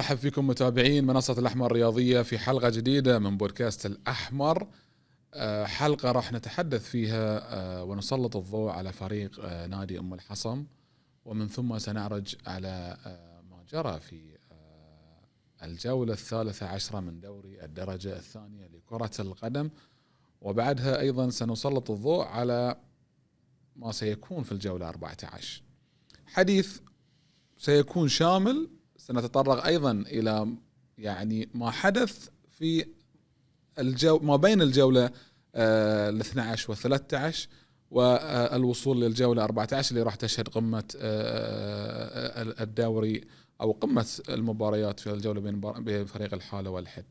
نرحب فيكم متابعين منصة الأحمر الرياضية في حلقة جديدة من بودكاست الأحمر. حلقة راح نتحدث فيها ونسلط الضوء على فريق نادي أم الحصم، ومن ثم سنعرج على ما جرى في الجولة 13 من دوري الدرجة الثانية لكرة القدم، وبعدها أيضا سنسلط الضوء على ما سيكون في الجولة 14. حديث سيكون شامل، سنتطرق أيضا إلى يعني ما حدث في ما بين الجولة 12 و 13 والوصول للجولة 14 اللي راح تشهد قمة الدوري أو قمة المباريات في الجولة بين فريق الحالة والحد.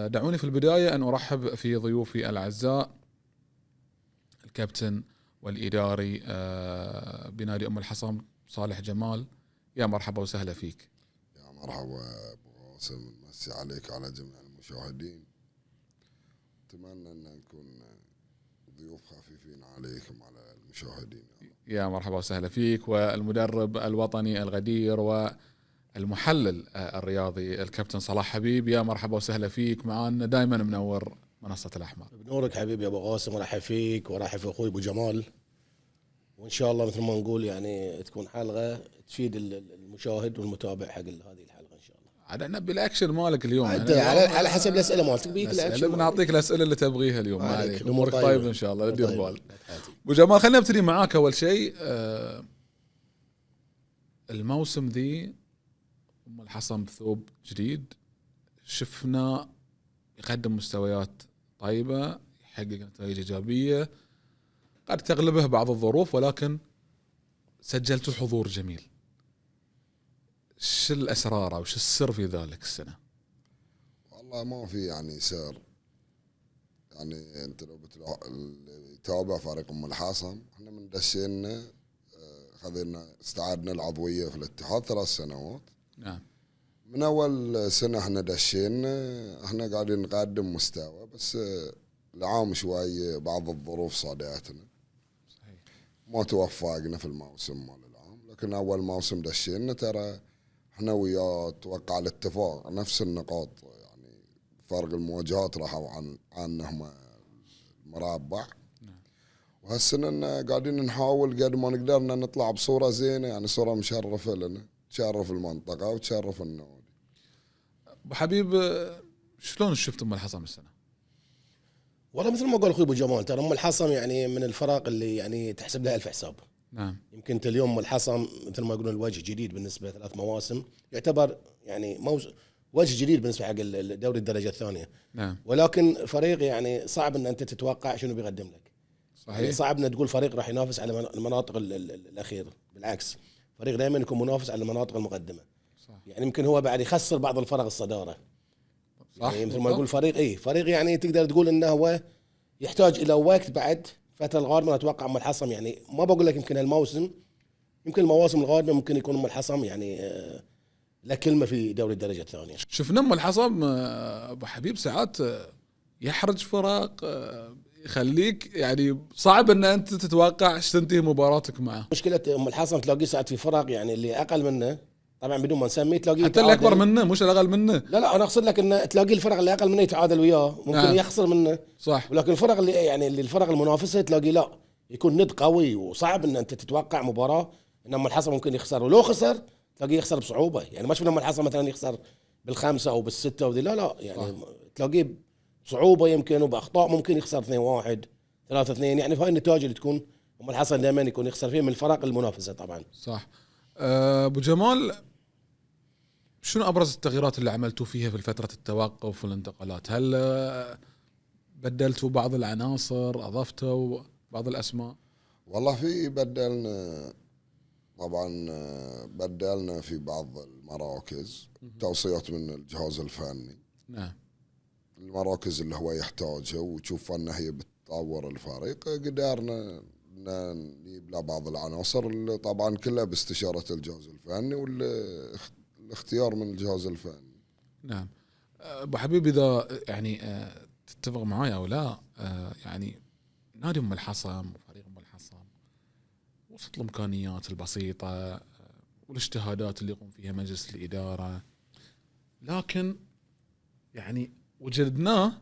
دعوني في البداية أن أرحب في ضيوفي الأعزاء الكابتن والإداري بنادي أم الحصم صالح جمال. يا مرحبا وسهلا فيك. يا مرحبا أبو قاسم، مسي عليك وعلى جميع المشاهدين. أتمنى أن نكون ضيوف خفيفين عليكم على المشاهدين. يا مرحبا وسهلا فيك، والمدرب الوطني الغدير والمحلل الرياضي الكابتن صلاح حبيب. يا مرحبا وسهلا فيك، معانا دائما منور منصة الأحمر. بنورك حبيبي يا أبو قاسم، ورحب فيك ورحب في أخوي أبو جمال، وإن شاء الله مثل ما نقول يعني تكون حلقة تفيد المشاهد والمتابع حق هذه الحلقة إن شاء الله. عاد نبي الأكشن مالك اليوم، على حسب الأسئلة مالتك بيك الأكشن، بنعطيك الأسئلة اللي تبغيها اليوم. ما عليك، أمورك طيب إن شاء الله. ندير بال. أبو جمال، خلينا نبتدي معاك. أول شيء الموسم ذي أم الحصم ثوب جديد، شفنا يقدم مستويات طيبة، يحقق نتائج إيجابية، قد تغلبه بعض الظروف، ولكن سجلتوا حضور جميل. شو الأسرار أو شو السر في ذلك السنة؟ والله ما في يعني سر، يعني أنت لو تتابع فريق أم الحصم، احنا من دشينا خذينا استعادنا العضوية في الاتحاد 3 سنوات. نعم. من أول سنة احنا دشينا، احنا قاعدين نقدم مستوى، بس العام شوي بعض الظروف صادتنا، صحيح ما توفقنا في الموسم مال العام. لكن أول موسم دشينا ترى احنا وياه توقع الاتفاق نفس النقاط، يعني فرق المواجهات راحوا عنهم المربع. وهالسنة قاعدين نحاول قد ما نقدرنا نطلع بصورة زينة، يعني صورة مشرفة لنا، تشرف المنطقة وتشرف النادي. أبو حبيب، شلون شفت أم الحصم السنة؟ والله مثل ما قال أخوي أبو جمال، ترى أم الحصم يعني من الفرق اللي يعني تحسب لها ألف حساب. نعم. يمكن انت اليوم الحصم مثل ما يقولون الوجه جديد بالنسبه ل3 مواسم، يعتبر يعني وجه جديد بالنسبه حق الدوري الدرجه الثانيه. نعم. ولكن فريق يعني صعب ان انت تتوقع شنو بيقدم لك. صحيح. يعني صعب ان تقول فريق راح ينافس على المناطق الاخيره، بالعكس فريق دائما يكون منافس على المناطق المقدمه. صح. يعني يمكن هو بعد يخسر بعض الفرق الصداره. صح. يعني مثل ما يقول فريق يعني تقدر تقول انه هو يحتاج الى وقت بعد فترة القادمة. أتوقع أم الحصم يعني ما بقول لك يمكن الموسم، يمكن المواسم القادمة ممكن يكون أم الحصم يعني له كلمة في دوري الدرجة الثانية. شفنا أم الحصم أبو حبيب ساعات يحرج فرق، يخليك يعني صعب أن أنت تتوقع ايش تنتهي مباراتك معه. مشكلة أم الحصم تلاقي ساعات في فرق يعني اللي أقل منه، طبعا بدون ما نسمي، تلاقيه حتى اللي أكبر منه مش الأقل منه. لا أنا أقصد لك إن تلاقي الفرق اللي أقل منه يتعادل وياه، ممكن نعم. يخسر منه. صح. ولكن الفرق اللي يعني اللي الفرق المنافسة تلاقي لا، يكون ند قوي وصعب ان انت تتوقع مباراة ان أم الحصم ممكن يخسر، ولو خسر تلاقيه يخسر بصعوبة. يعني ما شفنا أم الحصم مثلا يخسر بال5 أو بال6 وذي، لا يعني تلاقيه بصعوبة يمكن، وبأخطاء ممكن يخسر 2-1 3-2. يعني هاي النتائج اللي تكون أم الحصم دائما يكون يخسر فيها من الفرق المنافسة طبعا. صح. أبو جمال، شنو أبرز التغييرات اللي عملتوا فيها في فترة التوقف والانتقالات؟ هل بدلتوا بعض العناصر، أضفتوا بعض الأسماء؟ والله في بدلنا طبعا، بدلنا في بعض المراكز، توصيات من الجهاز الفني. نعم. المراكز اللي هو يحتاجها وتشوف أنها هي بتطور الفريق، قدرنا نجيب له بعض العناصر اللي طبعا كلها باستشارة الجهاز الفني والاختيار من الجهاز الفني. نعم. أبو حبيب، إذا يعني تتفق معي أو لا، يعني نادي أم الحصم وفريق أم الحصم وسط الإمكانيات البسيطة والاجتهادات اللي يقوم فيها مجلس الإدارة، لكن يعني وجدناه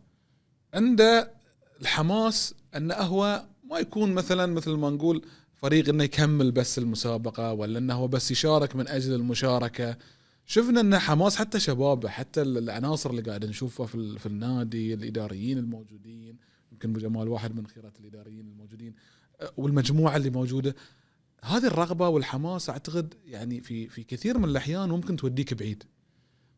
عنده الحماس انه هو ما يكون مثلا مثل ما نقول فريق انه يكمل بس المسابقة، ولا انه هو بس يشارك من اجل المشاركة. شفنا انه حماس حتى شباب، حتى العناصر اللي قاعد نشوفها في النادي، الاداريين الموجودين، يمكن ابو جمال واحد من خيرة الاداريين الموجودين، والمجموعة اللي موجودة. هذه الرغبة والحماس اعتقد يعني في كثير من الاحيان ممكن توديك بعيد،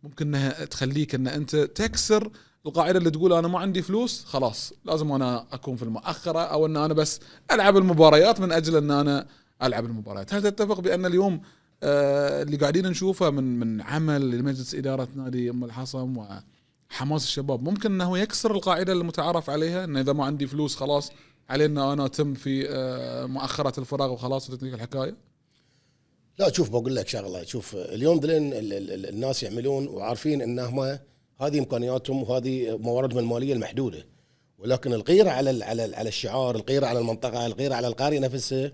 ممكن انها تخليك ان انت تكسر القاعده اللي تقول انا ما عندي فلوس خلاص لازم انا اكون في المؤخره، او ان انا بس العب المباريات من اجل ان انا العب المباريات. هل تتفق بان اليوم اللي قاعدين نشوفه من عمل لمجلس اداره نادي ام الحصم وحماس الشباب ممكن انه يكسر القاعده المتعارف عليها، ان اذا ما عندي فلوس خلاص علينا انا اتم في مؤخره الفراغ وخلاص وتنتهي الحكايه؟ لا شوف بقول لك شغله، شوف اليوم دلين الناس يعملون وعارفين انهم هذه امكانياتهم وهذه مواردهم الماليه المحدوده، ولكن الغيره على الشعار، الغيره على المنطقه، الغيره على القريه نفسها،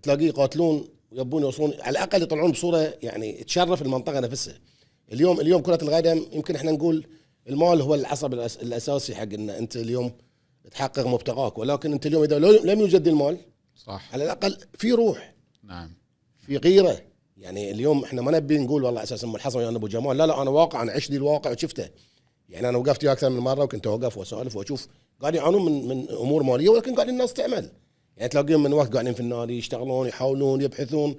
تلاقيه يقاتلون ويبون يوصلون على الاقل يطلعون بصوره يعني تشرف المنطقه نفسها. اليوم كره القدم يمكن احنا نقول المال هو العصب الاساسي حق ان انت اليوم تحقق مبتغاك، ولكن انت اليوم اذا لم يوجد المال صح على الاقل في روح، نعم، في غيره. يعني اليوم احنا ما نبي نقول والله اساسا ام الحصم يعني ابو جمال، لا انا واقع، انا عشت الواقع وشفته. يعني انا وقفت اكثر من مره وكنت اوقف واسولف واشوف قاعد يعانون من امور ماليه، ولكن قاعدين الناس تعمل. يعني تلاقيهم من وقت قاعدين في النادي يشتغلون يحاولون يبحثون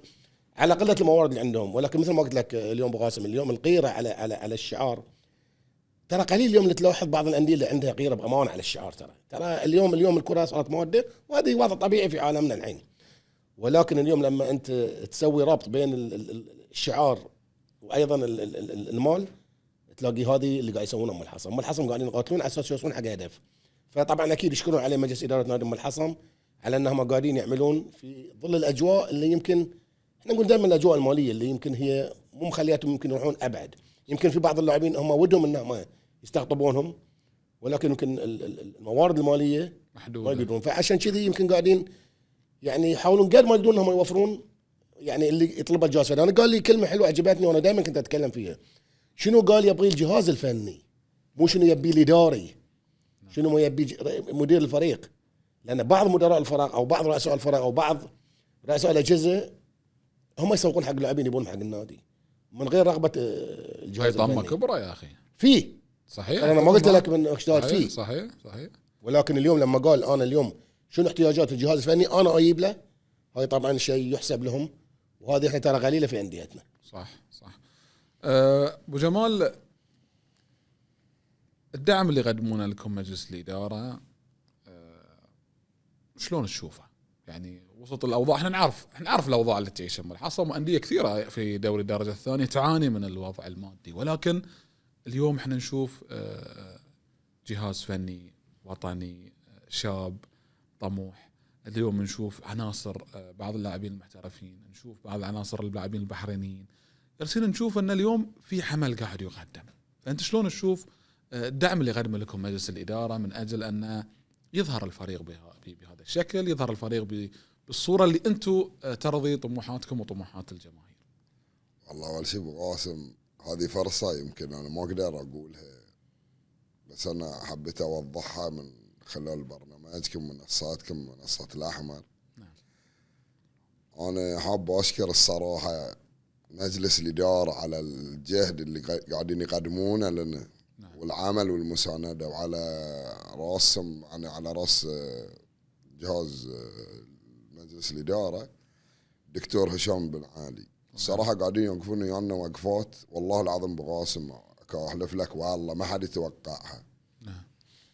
على قله الموارد اللي عندهم، ولكن مثل ما قلت لك اليوم ابو قاسم، اليوم الغيره على الشعار. ترى قليل اليوم اللي تلاحظ بعض الانديه اللي عندها غيره بامانه على الشعار. ترى اليوم الكره صارت موده، وهذه وضع طبيعي في عالمنا الحين. ولكن اليوم لما انت تسوي ربط بين الشعار وايضا المال، تلاقي هذه اللي قاعد يسوونه ام الحصم. ام الحصم قاعدين يقاتلون على اساس يوصلون حق هدف. فطبعا اكيد يشكرون عليه مجلس اداره نادي ام الحصم على انهم قاعدين يعملون في ظل الاجواء اللي يمكن احنا نقول دائما الاجواء الماليه اللي يمكن هي مو مخلياتهم يمكن يروحون ابعد. يمكن في بعض اللاعبين هم ودهم انهم يستقطبونهم، ولكن يمكن الموارد الماليه محدوده ما يقدرون. فعشان كذي يمكن قاعدين يعني يحاولون قد ما يقدرون انهم يوفرون يعني اللي يطلبه الجهاز الفني. انا قال لي كلمه حلوه عجبتني وانا دائما كنت اتكلم فيها. شنو قال؟ يبغي الجهاز الفني، مو شنو يبي الاداري، شنو ما يبي مدير الفريق. لان بعض مدراء الفرق او بعض رؤساء الفرق او بعض رؤساء الاجهزه هم يسوقون حق اللاعبين، يبون حق النادي من غير رغبه الجهاز الفني. طمه كبرى يا اخي. فيه صحيح، انا ما قلت لك من اجتهاد فيه. صحيح. ولكن اليوم لما قال انا اليوم شنو احتياجات الجهاز الفني انا اجيب له، هاي طبعا شيء يحسب لهم، وهذه احنا ترى قليله في انديتنا. صح. ابو جمال، الدعم اللي يقدمونه لكم مجلس الاداره شلون تشوفه؟ يعني وسط الاوضاع، احنا نعرف الاوضاع اللي تعيش ام الحصم، وانديه كثيره في دوري الدرجه الثانيه تعاني من الوضع المادي، ولكن اليوم احنا نشوف جهاز فني وطني شاب طموح. اليوم نشوف عناصر بعض اللاعبين المحترفين، نشوف بعض العناصر اللاعبين البحرينيين، جالسين نشوف ان اليوم في عمل قاعد يقدم. فانت شلون تشوف الدعم اللي يقدمه لكم مجلس الاداره من اجل ان يظهر الفريق بهذا الشكل، يظهر الفريق بالصوره اللي انتم ترضي طموحاتكم وطموحات الجماهير؟ والله اول شيء ابو قاسم، هذه فرصه يمكن انا ما اقدر اقولها، بس انا حبيت اوضحها من خلال برنامجكم منصاتكم منصه الاحمر. نعم. انا حاب اشكر الصراحه مجلس الاداره على الجهد اللي قاعدين يقدمونه لنا. نعم. والعمل والمسانده، وعلى راسهم يعني على راس جهاز مجلس الاداره دكتور هشام بن علي. الصراحه قاعدين يوقفون ويانا وقفات والله العظيم بقاسم احلف لك والله ما حد يتوقعها. نعم.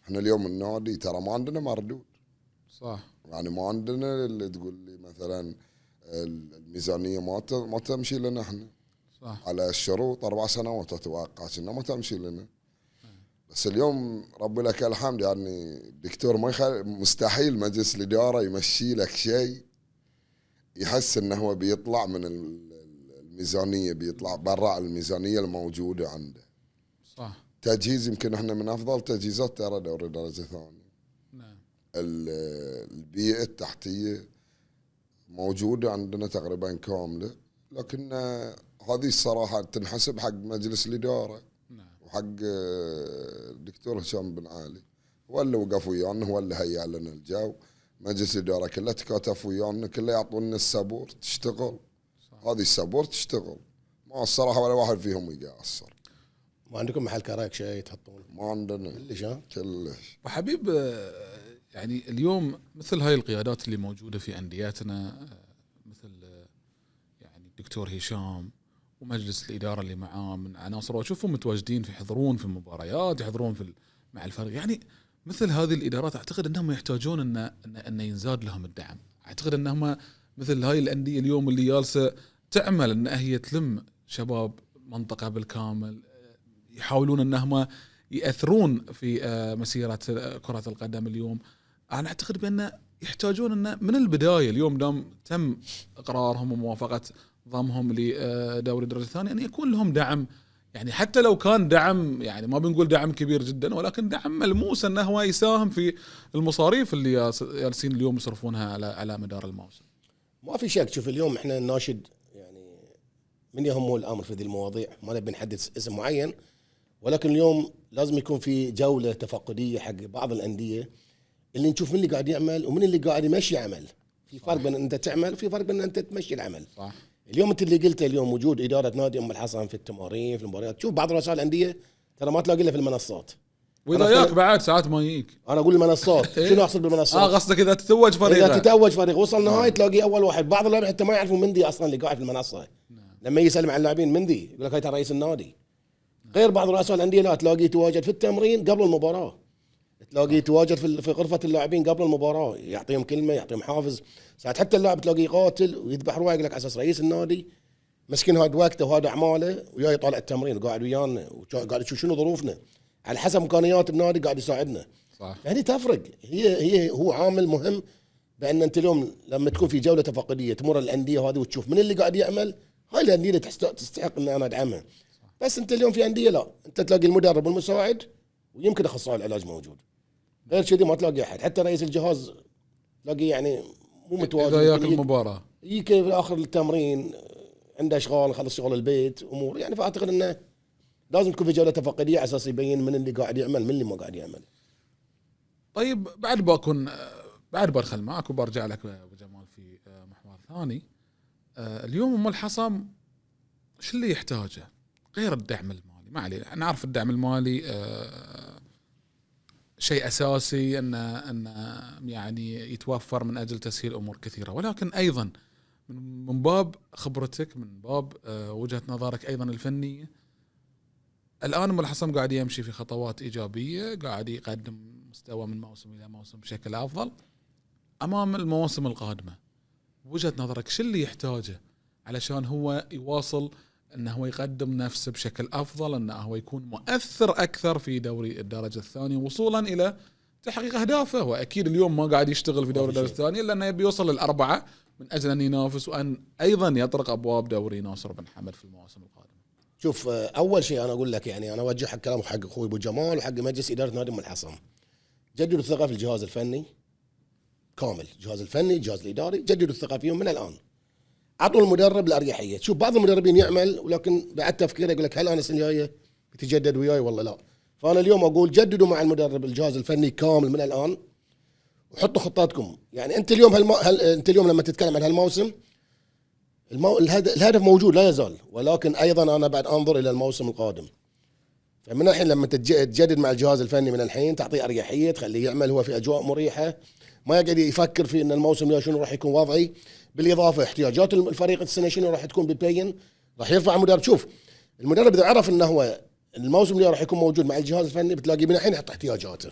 احنا اليوم النادي ترى ما عندنا مردود. صح. يعني ما عندنا اللي تقول لي مثلا الميزانيه ما تمشي لنا احنا. صح. على الشروط 4 سنوات اتوقع انه ما تمشي لنا. بس اليوم ربي لك الحمد، يعني الدكتور ما مستحيل مجلس الاداره يمشي لك شيء يحس انه هو بيطلع من الميزانيه، بيطلع برا الميزانيه الموجوده عنده. صح. تجهيز يمكن احنا من افضل تجهيزات ترى دوري درجه ثانيه. نعم. البيئه التحتيه موجوده عندنا تقريبا كامله، لكن هذه الصراحه تنحسب حق مجلس الاداره. نعم. وحق الدكتور هشام بن علي، هو اللي وقف ويانا، هو اللي هيأ لنا الجو. مجلس الإدارة كله تكاتف ويانا، كله يعطونا السبور تشتغل. هذه السبور تشتغل، ما الصراحة ولا واحد فيهم يقصر. ما عندكم محل كراك شيء تحطون؟ ما عندنا كلش. كلش. وحبيب يعني اليوم مثل هاي القيادات اللي موجودة في أندياتنا، مثل يعني الدكتور هشام ومجلس الإدارة اللي معاه من عناصر، وأشوفهم متواجدين يحضرون في المباريات، يحضرون مع الفريق. يعني مثل هذه الإدارات أعتقد أنهم يحتاجون أن ينزاد لهم الدعم. أعتقد أنهم مثل هاي الأندية اليوم اللي جالسة تعمل أن هي تلم شباب منطقة بالكامل، يحاولون أنهم يأثرون في مسيرة كرة القدم اليوم. أنا أعتقد بأن يحتاجون أن من البداية اليوم دام تم إقرارهم وموافقة ضمهم لدوري الدرجة الثانية أن يكون لهم دعم، يعني حتى لو كان دعم، يعني ما بنقول دعم كبير جدا، ولكن دعم ملموس أنه هو يساهم في المصاريف اللي جالسين اليوم يصرفونها على مدار الموسم. ما في شك. شوف اليوم احنا ناشد يعني من يهمه الامر في هذه المواضيع، ما نبي نحدد اسم معين، ولكن اليوم لازم يكون في جوله تفقديه حق بعض الانديه اللي نشوف من اللي قاعد يعمل ومن اللي قاعد يمشي عمل. في فرق بين انت تعمل وفي فرق بين انت تمشي العمل. صح. اليوم انت اللي قلته اليوم وجود اداره نادي ام الحصن في التمارين في المباريات، شوف بعض رؤساء الانديه ترى ما تلاقي الا في المنصات. واذا ياك بعد ساعات ما يجيك. انا اقول المنصات. شنو اقصد بالمنصات؟ قصدك اذا تتوج فريق، اذا تتوج فريق وصل نهائي تلاقي اول واحد. بعض اللاعبين حتى ما يعرفوا مندي اصلا اللي قاعد في المنصه. لما يسلم على اللاعبين مندي يقول لك هاي رئيس النادي. غير بعض رؤساء الانديه لا، تلاقيه يتواجد في التمرين قبل المباراه، تلاقيه يتواجد في غرفه اللاعبين قبل المباراه، يعطيهم كلمه، يعطيهم حافز. ساعات حتى اللاعب تلاقيه يقاتل ويذبح روحه، يقول لك على اساس رئيس النادي مسكين هذا وقته وهذا اعماله ويا يطالع التمرين وقاعد ويانا وقاعد يشوف شنو ظروفنا على حسب امكانيات النادي، قاعد يساعدنا. صح. يعني تفرق. هو عامل مهم، بان انت اليوم لما تكون في جوله تفقديه تمر الانديه هذه وتشوف من اللي قاعد يعمل، هاي الانديه اللي تستحق ان انا ادعمها. بس انت اليوم في انديه لا، انت تلاقي المدرب والمساعد ويمكن اخصائي العلاج موجود، غير كذي ما تلاقي احد. حتى رئيس الجهاز تلاقي يعني مو متواجد. اذا ياك المباراه يجي في اخر التمرين عنده اشغال، خلص شغل البيت امور يعني. فاعتقد انه لازم تكون في جوله تفقديه على اساس يبين من اللي قاعد يعمل من اللي ما قاعد يعمل. طيب بعد بدخل معك وبرجع لك ابو جمال في محور ثاني. اليوم ام الحصم شو اللي يحتاجه غير الدعم المالي؟ ما علينا، نعرف الدعم المالي شيء اساسي ان يعني يتوفر من اجل تسهيل امور كثيره، ولكن ايضا من باب خبرتك، من باب وجهه نظرك ايضا الفنيه، الان ام الحصم قاعد يمشي في خطوات ايجابيه، قاعد يقدم مستوى من موسم الى موسم بشكل افضل. امام المواسم القادمه وجهه نظرك شو اللي يحتاجه علشان هو يواصل انه هو يقدم نفسه بشكل افضل، انه هو يكون مؤثر اكثر في دوري الدرجه الثانيه وصولا الى تحقيق اهدافه؟ واكيد اليوم ما قاعد يشتغل في دوري الدرجه الثانيه لانه يبي يوصل للاربعه من اجل ان ينافس وان ايضا يطرق ابواب دوري ناصر بن حمد في المواسم القادمه. شوف اول شيء انا اقول لك، يعني انا اوجه حق كلام حق اخوي ابو جمال وحق مجلس اداره نادي ام الحصن، جددوا الثقه في الجهاز الفني كامل، الجهاز الفني الجهاز الاداري، جددوا الثقه فيهم من الان. اعطوا المدرب الاريحيه. شوف بعض المدربين يعمل ولكن بعد تفكيره يقول لك هل انا السنه الجايه بتجدد وياي والله لا. فانا اليوم اقول جددوا مع المدرب الجهاز الفني كامل من الان وحطوا خطاتكم. يعني انت اليوم انت اليوم لما تتكلم عن هالموسم الهدف موجود لا يزال، ولكن ايضا انا بعد انظر الى الموسم القادم. فمن الحين لما تجدد مع الجهاز الفني من الحين تعطيه اريحيه، تخليه يعمل هو في اجواء مريحه، ما يقعد يفكر في ان الموسم الجاي شنو راح يكون وضعي. بالاضافه احتياجات الفريق السنه شنو راح تكون بتبين، راح يرفع المدرب. شوف المدرب اذا عرف انه هو الموسم الجاي راح يكون موجود مع الجهاز الفني، بتلاقي من الحين يحط احتياجاته.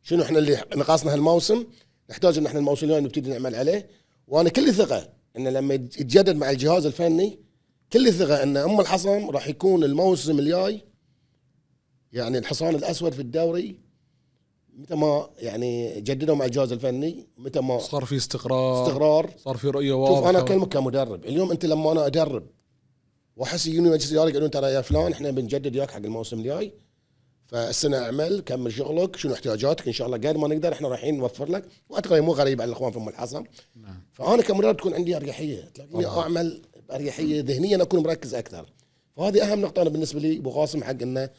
شنو احنا اللي نقصنا هالموسم، نحتاج ان احنا الموسم الجاي نبتدي نعمل عليه. وانا كل ثقه ان لما يتجدد مع الجهاز الفني كل ثقه ان ام الحصن راح يكون الموسم الجاي يعني الحصان الاسود في الدوري، متى ما يعني جددوا مع الجهاز الفني، متى ما صار في استقرار صار في رؤيه واضحه. شوف انا اكلمك كمدرب اليوم، انت لما انا ادرب واحس يجوني مجلس اداره يقولون ترى يا فلان احنا بنجدد وياك حق الموسم الجاي، فالسنه اعمل كمل شغلك، شنو احتياجاتك ان شاء الله قد ما نقدر احنا رايحين نوفر لك. واعتقد مو غريب على الاخوان في ام الحصن. فانا كمدرب تكون عندي اريحيه، تلاقيني اعمل باريحيه ذهنيا، اكون مركز اكثر. فهذه اهم نقطه انا بالنسبه لي ابو قاسم، حق انه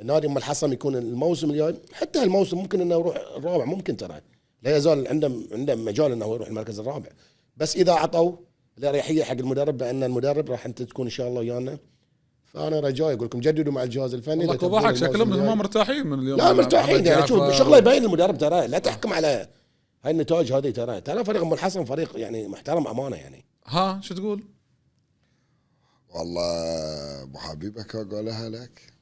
النادي ام الحصم يكون الموسم الجاي، حتى هالموسم ممكن انه يروح الرابع، ممكن ترى لا يزال عنده مجال انه يروح المركز الرابع، بس اذا عطوا الاريحيه حق المدرب، بان المدرب راح انت تكون ان شاء الله ويانا. فانا رجاي اقول لكم جددوا مع الجهاز الفني. والله وضحك شكلهم هم مرتاحين من اليوم. لا مرتاحين يعني، شوف شغله يبين المدرب ترى، لا تحكم على هاي النتائج هذه. ترى فريق ام الحصم فريق يعني محترم امانه يعني. ها شو تقول؟ والله ابو حبيبك قالها لك،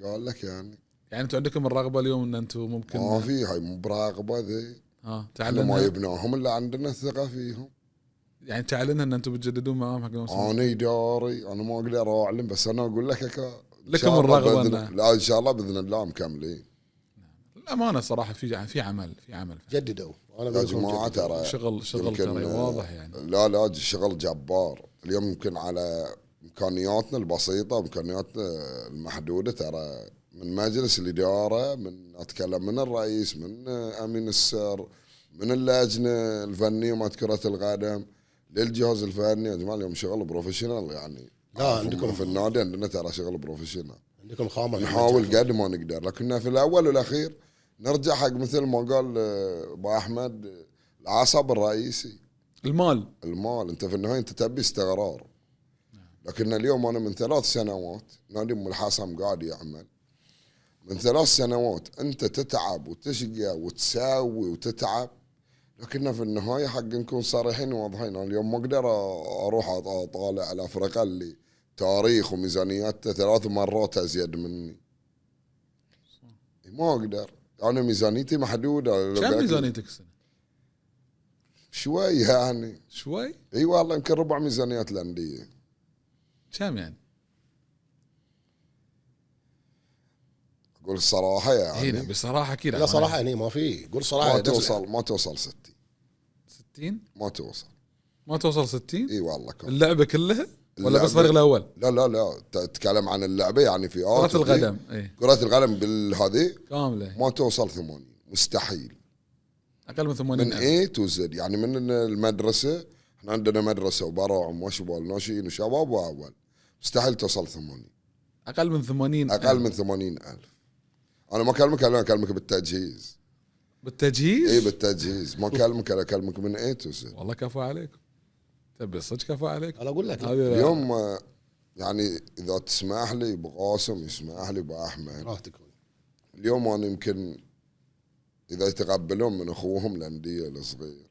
قال لك يعني انتم عندكم الرغبه اليوم ان انتم ممكن ما في هاي مو براغبه ذي. احنا تعلن ما يبناهم الا عندنا الثقه فيهم. يعني تعلنها ان انتم بتجددون معاهم حق الموسم. انا داري، انا ما اقدر اعلن، بس انا اقول لك لكم الرغبه لا ان شاء الله باذن الله مكملين. الامانه صراحه في عمل جددوا. يا جماعه ترى شغل ترى واضح يعني. لا الشغل جبار اليوم. يمكن على امكانياتنا البسيطه وامكانياتنا المحدوده، ترى من مجلس الاداره، من اتكلم من الرئيس، من امين السر، من اللجنه الفنيه مال كره القدم، للجهاز الفني. يا جماعه اليوم شغل بروفيشنال يعني. لا عندكم في النادي عندنا ترى شغل بروفيشنال. عندكم خامه، نحاول قد ما نقدر، لكننا في الاول والاخير نرجع حق مثل ما قال ابو احمد، العصب الرئيسي المال. انت في النهايه انت تبي استقرار. لكن اليوم انا من 3 سنوات نادي ام الحصم قاعد يعمل. من 3 سنوات انت تتعب وتشقى وتساوي وتتعب، لكن في النهايه حق نكون صريحين وواضحين. اليوم ما اقدر اروح اطالع على فرقه اللي تاريخ وميزانياتها 3 مرات ازيد مني. ما اقدر، انا ميزانيتي محدوده. كم ميزانيتك السنه؟ شوي يعني. شوي؟ اي والله يمكن ربع ميزانيات الانديه. كم يعني؟ اقول الصراحه يعني. هنا بصراحه كذا. لا صراحه هني ما في، قول صراحه. ما توصل 60. 60؟ ما توصل 60؟ اي والله اللعبه كلها ولا بس الفريق الاول؟ لا تتكلم عن اللعبه يعني في كرة القدم. كرة القدم بالهذه كامله ما توصل 80، مستحيل. اقل من 80 من اي تو زد يعني. من المدرسه، احنا عندنا مدرسه وبراعم وشباب ناشئين وشباب واول، مستحيل توصل 80. اقل من 80. اقل من 80,000. انا ما اكلمك بالتجهيز. بالتجهيز؟ اي بالتجهيز. ما اكلمك من اي تو زد. والله كفو عليكم، تبي صدق كفو عليك. انا اقول لك اليوم يعني اذا تسمح لي ابو قاسم، يسمح لي ابو احمد، اليوم انا يمكن اذا يتقبلون من اخوهم الانديه الصغير،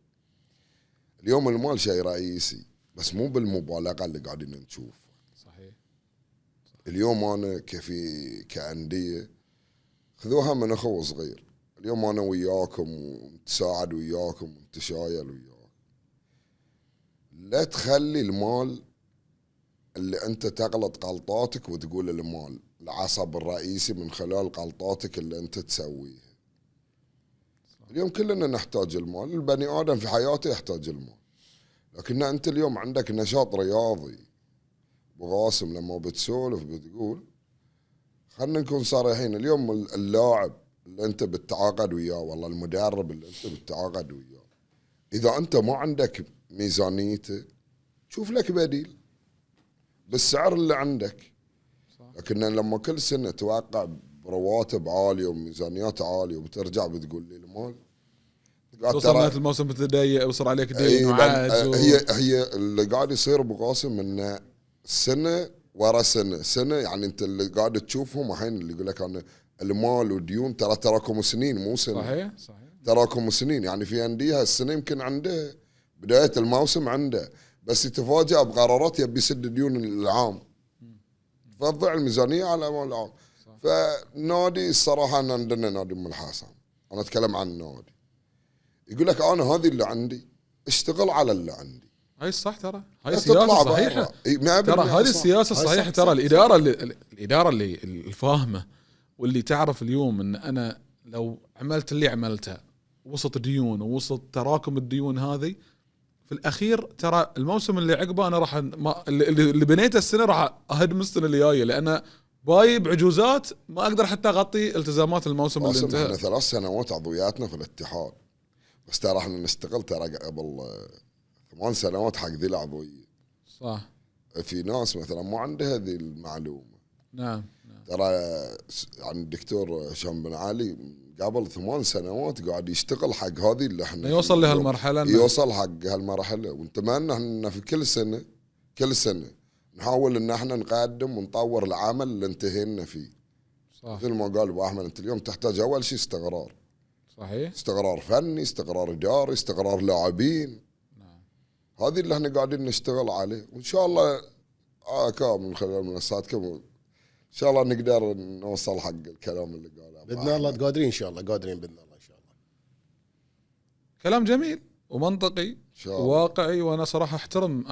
اليوم المال شيء رئيسي، بس مو بالمبالغه اللي قاعدين نشوف. صحيح. اليوم انا كانديه خذوها من اخو صغير. اليوم انا وياكم ونتساعد وياكم ونتشايل وياكم. لا تخلي المال اللي انت تغلط غلطاتك وتقول المال العصب الرئيسي من خلال غلطاتك اللي انت تسويها. اليوم كلنا نحتاج المال، البني ادم في حياته يحتاج المال، لكن انت اليوم عندك نشاط رياضي. ابو قاسم لما بتسولف بتقول، خلينا نكون صريحين، اليوم اللاعب اللي انت بتتعاقد وياه، والله المدرب اللي انت بتتعاقد وياه، اذا انت ما عندك ميزانيته شوف لك بديل بالسعر اللي عندك. لكن لما كل سنه توقع برواتب عاليه وميزانيات عاليه وبترجع بتقول لي المال، توصل نهايه الموسم بتضيق وصار عليك دين وعجز. هي اللي قاعد يصير ابو قاسم ان سنه ورا سنه يعني. انت اللي قاعد تشوفهم الحين اللي يقول لك انا المال وديون، تراكم سنين مو سنه. صحيح. تراكم سنين يعني. في انديه السنه يمكن عنده بدايه الموسم عنده، بس يتفاجأ بقرارات يبي يسد ديون العام، فتضيع الميزانيه على امال العام. فنادي الصراحه أن عندنا نادي ام الحصم، انا اتكلم عن النادي، يقول لك انا هذه اللي عندي، اشتغل على اللي عندي. هاي الصح ترى، هاي السياسه صحيحه ترى، هذه السياسه الصحيحه ترى. الاداره اللي الفاهمه واللي تعرف اليوم ان انا لو عملت اللي عملته وسط ديون ووسط تراكم الديون هذه، في الاخير ترى الموسم اللي عقبه انا راح اللي بنيته السنه راح اهدم السنه اللي جايه، لان بايب عجوزات ما اقدر حتى اغطي التزامات الموسم اللي انتهى. احنا 3 سنوات عضوياتنا في الاتحاد، بس ترى احنا نستقل ترى قبل 8 سنوات حق ذي العضويه. صح. في ناس مثلا ما عندها هذه المعلومه. نعم. ترى يعني الدكتور هشام بن علي قبل 8 سنوات قاعد يشتغل حق هذه اللي احنا يوصل لهالمرحله، يوصل حق هالمرحله، ونتمنى ان في كل سنه نحاول ان احنا نقدم ونطور العمل اللي انتهينا فيه. صح. مثل ما قال ابو احمد، انت اليوم تحتاج اول شيء استقرار. صحيح. استقرار فني، استقرار اداري، استقرار لاعبين. نعم. هذه اللي احنا قاعدين نشتغل عليه، وان شاء الله من خلال منصاتكم ان شاء الله نقدر نوصل حق الكلام اللي قاله باذن الله. قادرين ان شاء الله، قادرين باذن الله ان شاء الله. كلام جميل ومنطقي وواقعي، وانا صراحه احترم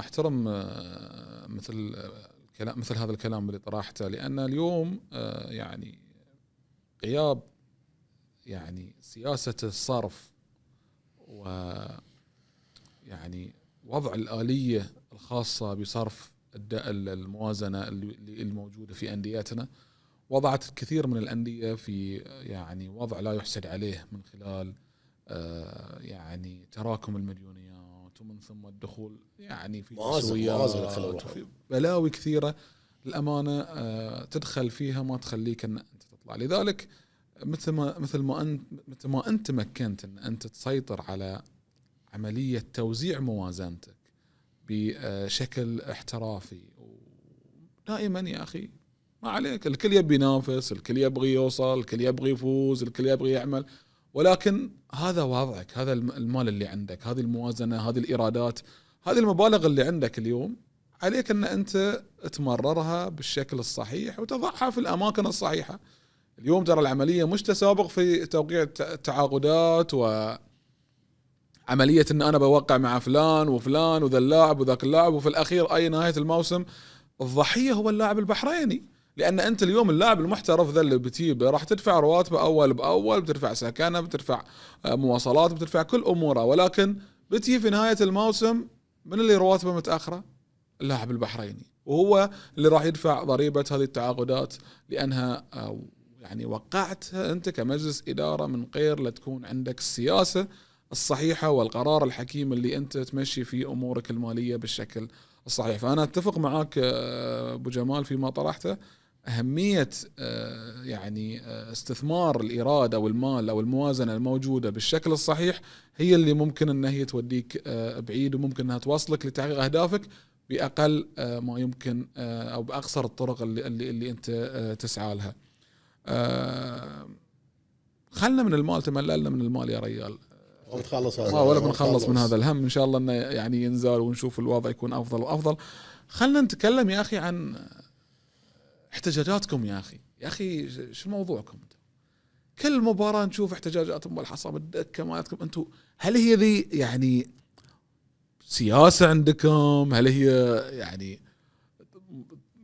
مثل هذا الكلام اللي طرحته، لان اليوم يعني غياب يعني سياسه الصرف ويعني وضع الآلية الخاصة بصرف الموازنة الموجودة في أنديتنا وضعت الكثير من الأندية في يعني وضع لا يحسد عليه، من خلال يعني تراكم المليونيات، ومن ثم الدخول يعني في تسويات، بلاوي كثيرة الأمانة تدخل فيها ما تخليك أن أنت تطلع. لذلك مثل ما أنت تمكنت أن أنت تسيطر على عملية توزيع موازنتك بشكل احترافي، دائما يا أخي ما عليك، الكل يبي ينافس، الكل يبغي يوصل، الكل يبغي يفوز، الكل يبغي يعمل، ولكن هذا وضعك، هذا المال اللي عندك، هذه الموازنة، هذه الإيرادات، هذه المبالغ اللي عندك اليوم، عليك أن أنت تمررها بالشكل الصحيح وتضعها في الأماكن الصحيحة. اليوم ترى العملية مش تسابق في توقيع التعاقدات وعملية أن أنا بوقع مع فلان وفلان وذا اللاعب وذاك اللاعب، وفي الأخير أي نهاية الموسم الضحية هو اللاعب البحريني، لأن أنت اليوم اللاعب المحترف ذا اللي بتجيبه راح تدفع رواتبه أول بأول، بتدفع سكنه، بتدفع مواصلات، بتدفع كل أموره، ولكن بتجي في نهاية الموسم من اللي رواتبه متأخرة؟ اللاعب البحريني، وهو اللي راح يدفع ضريبة هذه التعاقدات، لأنها يعني وقعتها أنت كمجلس إدارة من غير لا تكون عندك السياسة الصحيحة والقرار الحكيم اللي أنت تمشي فيه أمورك المالية بالشكل الصحيح. فأنا أتفق معك أبو جمال فيما طرحته، أهمية يعني استثمار الإيراد أو المال أو الموازنة الموجودة بالشكل الصحيح هي اللي ممكن أن هي توديك بعيد، وممكن أنها توصلك لتحقيق أهدافك بأقل ما يمكن أو بأقصر الطرق اللي أنت تسعى لها. خلنا من المال، تمللنا من المال يا ريال، ولا بنخلص من هذا الهم. إن شاء الله إنه يعني ينزل ونشوف الوضع يكون أفضل وأفضل. خلنا نتكلم يا أخي عن احتجاجاتكم يا أخي شو موضوعكم؟ كل مباراة نشوف احتجاجات أم الحصى بالدكة مالتكم أنتم. هل هي ذي يعني سياسة عندكم؟ هل هي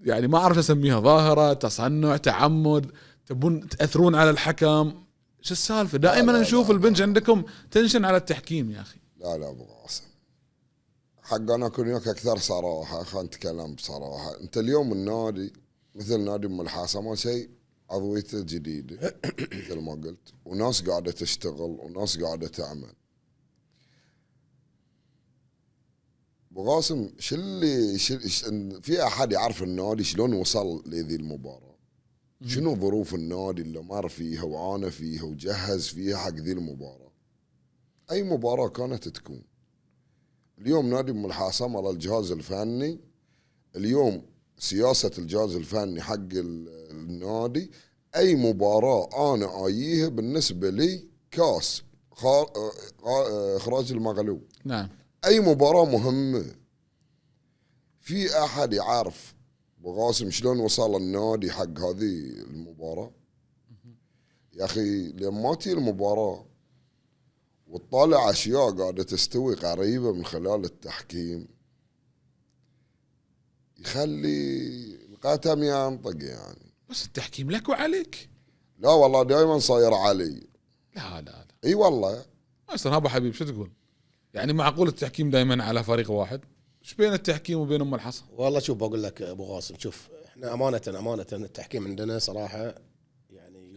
يعني ما أعرف أسميها ظاهرة، تصنع، تعمد، تبون تأثرون على الحكم؟ شو السالفة؟ دائما نشوف البنج عندكم تنشن على التحكيم يا أخي. لا أبو قاسم، حق أنا أكون وياك أكثر صراحة، خلينا نتكلم بصراحة. أنت اليوم النادي مثل نادي أم الحصى ما شيء، عضويته جديدة مثل ما قلت، وناس قاعدة تشتغل وناس قاعدة تعمل. أبو قاسم في أحد يعرف النادي شلون وصل لذي المباراة؟ شنو ظروف النادي اللي مر فيها وعانى فيها وجهز فيها حق ذي المباراة؟ أي مباراة كانت تكون. اليوم نادي أم الحصى على الجهاز الفني، اليوم سياسة الجهاز الفني حق النادي، أي مباراة أنا آييها بالنسبة لي كاس إخراج المغلوب. نعم. أي مباراة مهمة. في أحد يعرف أبو قاسم شلون وصل النادي حق هذه المباراة؟ يا أخي لما تي المباراة وتطالع أشياء قاعدة تستوي قريبة من خلال التحكيم يخلي القاتم ينطق يعني. بس التحكيم لك وعليك. لا والله دائما صاير علي. لا اي والله. اصلا ابو حبيب شو تقول؟ يعني معقول التحكيم دائما على فريق واحد؟ ايش بين التحكيم وبين ام الحصى؟ والله شوف بقول لك ابو قاسم، شوف احنا امانه التحكيم عندنا صراحه يعني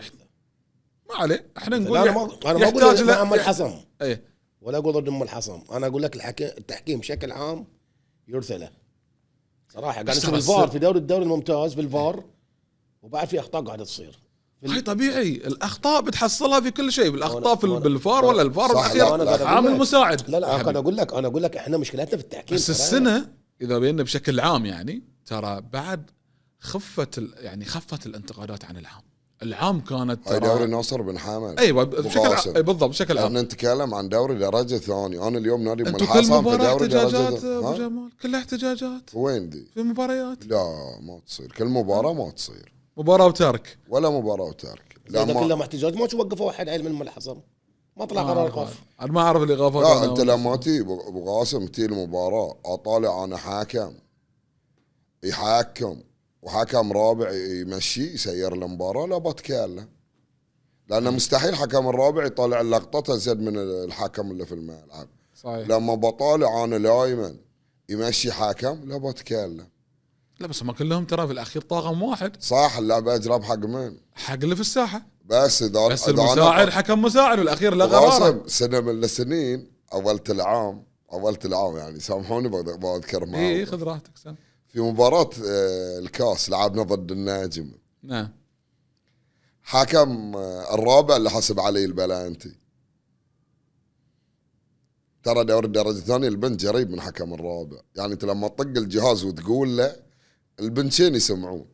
ما عليه، احنا نقول انا ما اقول ام الحصم ايه، ولا اقول ضد ام الحصم، انا اقول لك التحكيم بشكل عام يرثى له صراحه. قاعد نشوف الفار في الدوري الممتاز، في الفار وبعد في اخطاء قاعده تصير. هاي طبيعي، الاخطاء بتحصلها في كل شيء، بالاخطاء بالفار ولا الفار صح، الاخير عامل مساعد. لا انا اقول لك احنا مشكلتنا في التحكيم. بس السنه اذا بينا بشكل عام يعني ترى بعد خفت الانتقادات عن العام كانت هاي دوري ناصر بن حامد. ايوه بالضبط بشكل عام. احنا نتكلم عن دوري درجه ثانيه. انا اليوم نادي ام كل الحصن في مباراه دوري احتجاجات درجه ابو جمال، كلها احتجاجات. وين دي؟ في مباريات لا ما تصير، كل مباراه ما تصير، مباراه وترك ولا مباراه وترك. لا كلهم احتجاجات، ما توقفوا واحد عيل من الحصن، ما طلع قرار ايقاف. انا ما اعرف الايقافات. لا انت لما تي ابو قاسم تي المباراه اطالع انا حاكم يحاكم وحكم رابع يمشي يسير المباراه، لا بتكلم، لانه مستحيل حكم الرابع يطالع اللقطه زاد من الحكم اللي في الملعب. صحيح. لما بطالع انا دائما يمشي حكم لا بتكلم. لا بس ما كلهم ترى في الاخير طاقم واحد. صح، اللعبه اجرب حق من؟ حق اللي في الساحه. بس المساعد حكم مساعد والاخير لا قرار. سنه من السنين اولت العام يعني سامحوني بذكر معاهم. اي خذ راحتك سام. في مباراه الكاس لعبنا ضد الناجم. نعم. حكم الرابع اللي حسب علي البلانتي. ترى دوري الدرجه الثانيه البنش قريب من حكم الرابع، يعني انت لما تطق الجهاز وتقول له البنشين يسمعون،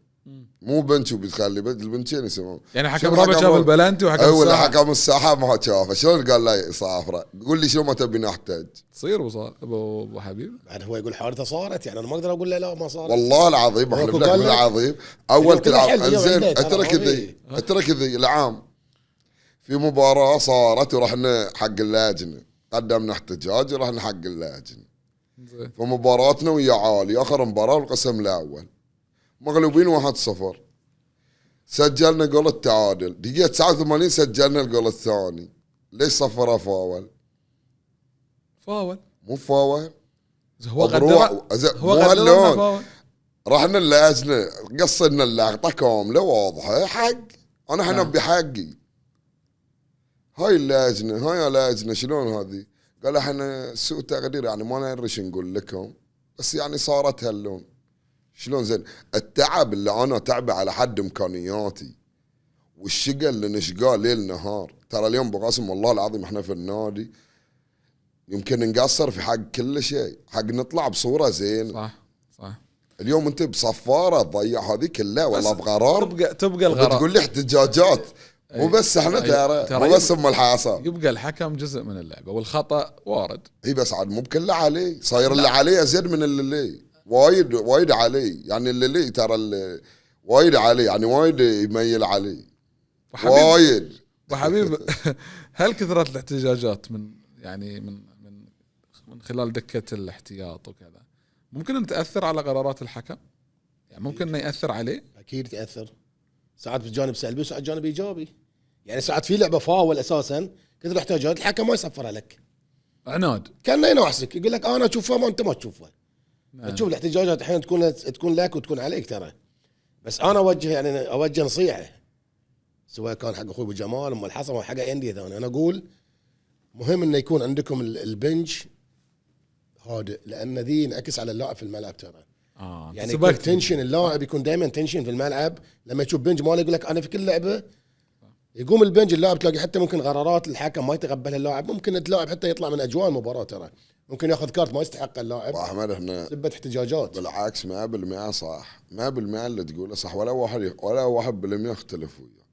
مو بنش وبتخلي البنشين يسمعون. يعني حكم الرابع شاف البلانتي وحكم الساحه حكم الساحه ما شافه، شلون قال لي صافره؟ قول لي شو ما تبي نحتاج تصير ابو حبيب. بعد هو يقول حادثه صارت، يعني انا ما اقدر اقول له لا ما صارت. والله العظيم احلف لك بالعظيم اول تلعب زين اترك ذي العام في مباراه صارت ورحنا حق اللجنه، قدمنا احتجاج ورحنا حق اللجنه. فمباراتنا ويا عالي اخر مباراه القسم الاول مغلوبين 1-0، سجلنا جول التعادل دقيقه 89 سجلنا الجول الثاني. ليش صفرها فاول؟ مو فاول، هو قدر فاول. رحنا اللجنه قصنا اللقطه كامله واضحه حق انا احنا بحقي. هاي اللجنه هاي لجنه شلون هذه؟ قال احنا سوء تقدير يعني ما ندري شو نقول لكم، بس يعني صارت هاللون. شلون زين؟ التعب اللي انا تعبه على حد امكانياتي والشقه اللي نشقاه ليل نهار. ترى اليوم ابو قاسم والله العظيم احنا في النادي يمكن نقصر في حق كل شيء، حق نطلع بصوره زين. صح. اليوم انت بصفاره تضيع هذه كلها ولا بقرار تبقى الغرار. تقول لي احتجاجات. مو بس احنا ترى مو بس ام الحاصل، يبقى الحكم جزء من اللعبه والخطا وارد. اي بس عاد مو بكله عليه، صاير اللي عليه ازيد من اللي وايد عليه، يعني اللي ترى اللي وايد عليه، يعني وايد يميل عليه وايد. وحبيب هل كثرت الاحتجاجات من خلال دكه الاحتياط وكذا ممكن ان تاثر على قرارات الحكم؟ يعني ممكن انه ياثر عليه؟ اكيد ياثر، ساعات بجانب سلبي وساعات جانب ايجابي. يعني ساعات في لعبه فاول اساسا كثر احتجاجات الحكم ما يصفرها لك، عناد كان ينعسك يقول لك انا اشوفها ما انت ما تشوفها. تشوف الاحتجاجات احيانا تكون لك وتكون عليك ترى. بس انا اوجه نصيحه سواء كان حق اخوي ابو جمال ام الحصن او حق انديه ثانيه. انا اقول مهم انه يكون عندكم البنج هادئ، لان ذي ينعكس على اللاعب في الملعب ترى. يعني يكون تنشن، اللاعب يكون دائما تنشن في الملعب. لما يشوف بنج ماله يقول لك انا في كل لعبه يقوم البنج اللاعب تلاقي حتى ممكن قرارات الحكم ما يتقبلها اللاعب، ممكن اللاعب حتى يطلع من اجواء المباراه ترى، ممكن ياخذ كارت ما يستحق اللاعب. احمد احنا سبة احتجاجات بالعكس 100% صح، 100% اللي تقوله صح، ولا 1% اختلف وياه.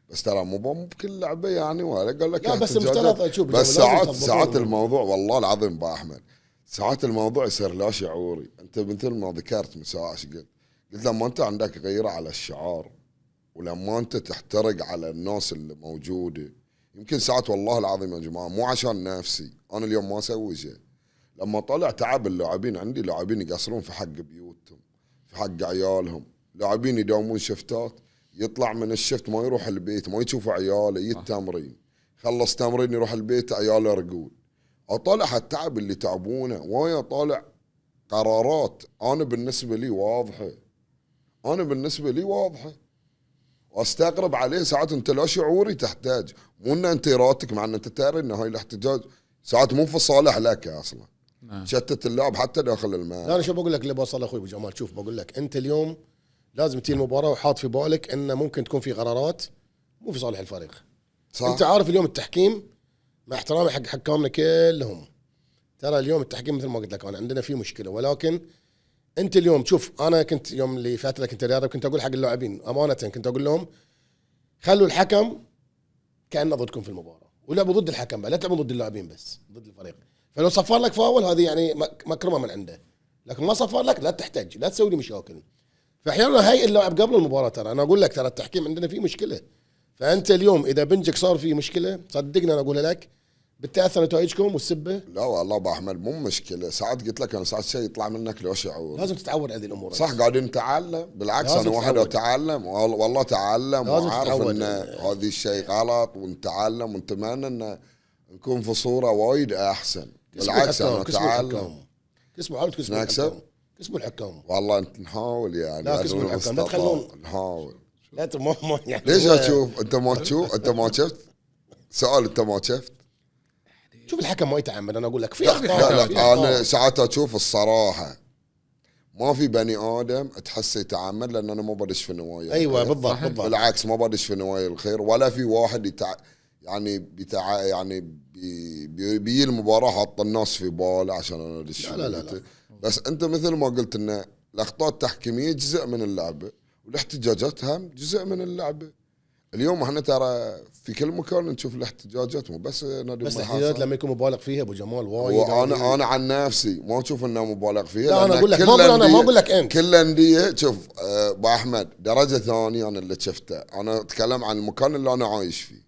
بس ترى مو بكل لعبه يعني، ولا قال لك لا بس المفترض اشوف بس ساعات الموضوع والله العظيم با احمد ساعات الموضوع يصير لا شعوري. انت مثل ما ذكرت من ساعه ايش قلت لما انت عندك غيره على الشعار ولما انت تحترق على الناس اللي موجوده، يمكن ساعات والله العظيم يا جماعه مو عشان نفسي انا اليوم ما اسوي شيء، لما طلع تعب اللاعبين عندي، لاعبين يقصرون في حق بيوتهم في حق عيالهم، لاعبين يداومون شفتات، يطلع من الشفت ما يروح البيت ما يشوف عياله يتمرين، خلص تمرين يروح البيت عياله رقود. اطالع التعب اللي تعبونه ويا طالع قرارات انا بالنسبه لي واضحه واستغرب عليه ساعات. انت لا شعوري تحتاج، مو ان انت ارادتك، مع ان انت ترى ان هاي الاحتجاج ساعات مو في صالح لك اصلا. شتت اللاعب حتى داخل الملعب. انا شو بقول لك اللي بوصل اخوي ابو جمال، شوف بقول لك انت اليوم لازم تجي المباراه وحاط في بالك انه ممكن تكون في قرارات مو في صالح الفريق. صح. انت عارف اليوم التحكيم، مع احترامي حق حكامنا كلهم، ترى اليوم التحكيم مثل ما قلت لك انا عندنا فيه مشكله، ولكن انت اليوم شوف، انا كنت يوم اللي فتره كنت رياضي كنت اقول حق اللاعبين امانه، كنت اقول لهم خلوا الحكم كانه ضدكم في المباراه، ولعبوا ضد الحكم بقى، لا تلعبوا ضد اللاعبين بس ضد الفريق. فلو صفر لك فاول هذه يعني مكرمه من عنده، لكن ما صفر لك لا تحتاج، لا تسوي لي مشاكل. فاحيانا هاي اللاعب قبل المباراه، ترى انا اقول لك ترى التحكيم عندنا فيه مشكله. فانت اليوم اذا بنجك صار فيه مشكله صدقني انا اقولها لك بتاثر نتائجكم والسبه. لا والله ابو احمد مو مشكله، ساعات قلت لك انا ساعات شيء يطلع منك لو شعور. لازم تتعود على هذه الامور. صح قاعدين نتعلم، بالعكس انا واحد اتعلم والله تعلم وعارف ان هذا الشيء غلط، ونتعلم ونتمنى ان نكون في صوره وايد احسن. بالعكس انا اتعلم. كسبوا حاولوا تكسبوا الحكام. كسبوا الحكام والله انت نحاول يعني. لا كسبوا الحكام، لا تخلون نحاول. لا ما يعني ليش اشوف انت ما تشوف؟ انت ما شفت سؤال؟ انت ما شفت؟ شوف الحكم ما يتعمد، انا اقول لك في اخطاء. لا انا ساعات اشوف الصراحه ما في بني ادم تحسه يتعمد، لان انا ما بدش في نوايا. ايوه بالضبط بالضبط. بالعكس ما بدش في نوايا الخير، ولا في واحد يعني بي المباراه حط الناس في باله عشان انا ادش. لا. بس انت مثل ما قلت ان الاخطاء التحكيميه جزء من اللعبه، والاحتجاجات هم جزء من اللعبه. اليوم احنا ترى في كل مكان نشوف الاحتجاجات، مو بس نادي بس الاحتجاجات لما يكون مبالغ فيها ابو جمال وايد. وانا عن نفسي ما اشوف انه مبالغ فيها. لا انا اقول لك ما اقول لك انت كل انديه. شوف ابو احمد درجه ثانيه انا اللي شفته، انا اتكلم عن المكان اللي انا عايش فيه.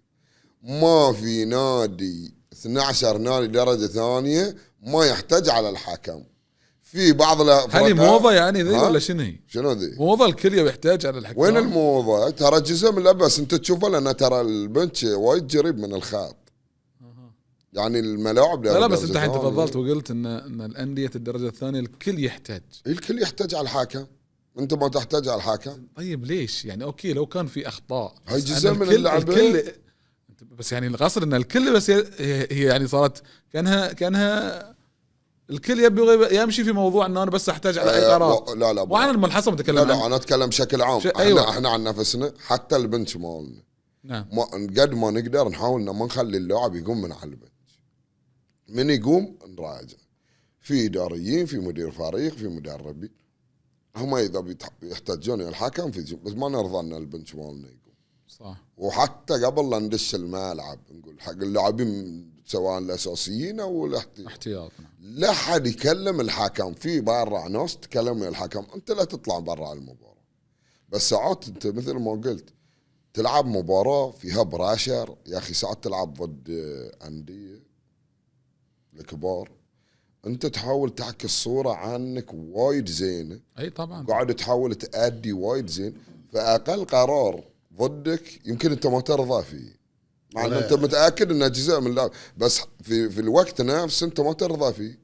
ما في نادي 12 نادي درجه ثانيه ما يحتاج على الحكم. في بعض هذه موضه يعني ذي ولا شنو هي؟ شنو ذي؟ موضه الكل يحتاج على الحكام. وين الموضه؟ ترى جزء من اللعبه، بس انت تشوفه لان ترى البنش وايد قريب من الخط. يعني الملاعب لا بس انت الحين تفضلت وقلت ان الانديه الدرجه الثانيه الكل يحتاج. الكل يحتاج على الحكم، انت ما تحتاج على الحكم. طيب ليش يعني؟ اوكي لو كان في اخطاء هاي جزء من اللعبه. بس يعني القصر ان الكل بس هي يعني صارت كانها الكل يبي يمشي في موضوع ان انا بس احتاج على اي قرار. لا وانا المنحصر اتكلم لا انا اتكلم بشكل عام. احنا عن نفسنا حتى البنش مالنا نعم قد ما نقدر نحاول ان ما نخلي اللاعب يقوم من على البنش. من يقوم نراجع، في اداريين، في مدير فريق، في مدربين، هم اذا يحتاجون الحكم في بس ما نرضى ان البنش مالنا يقوم. صح. وحتى قبل لا ندش الملعب نقول حق اللاعبين سواء الاساسيين او الاحتياط، لا حد يكلم الحكم. في برا ناس تكلم الحكم، انت لا تطلع برا المباراه. بس ساعات انت مثل ما قلت تلعب مباراه فيها براشر يا اخي، ساعات تلعب ضد انديه الكبار، انت تحاول تعكس صوره عنك وايد زينه. اي طبعا قاعد تحاول تأدي وايد زين، فاقل قرار ضدك يمكن انت ما ترضى فيه، مع ان انت متاكد انه جزء من اللعب، بس في الوقت نفسه انت ما ترضى فيه.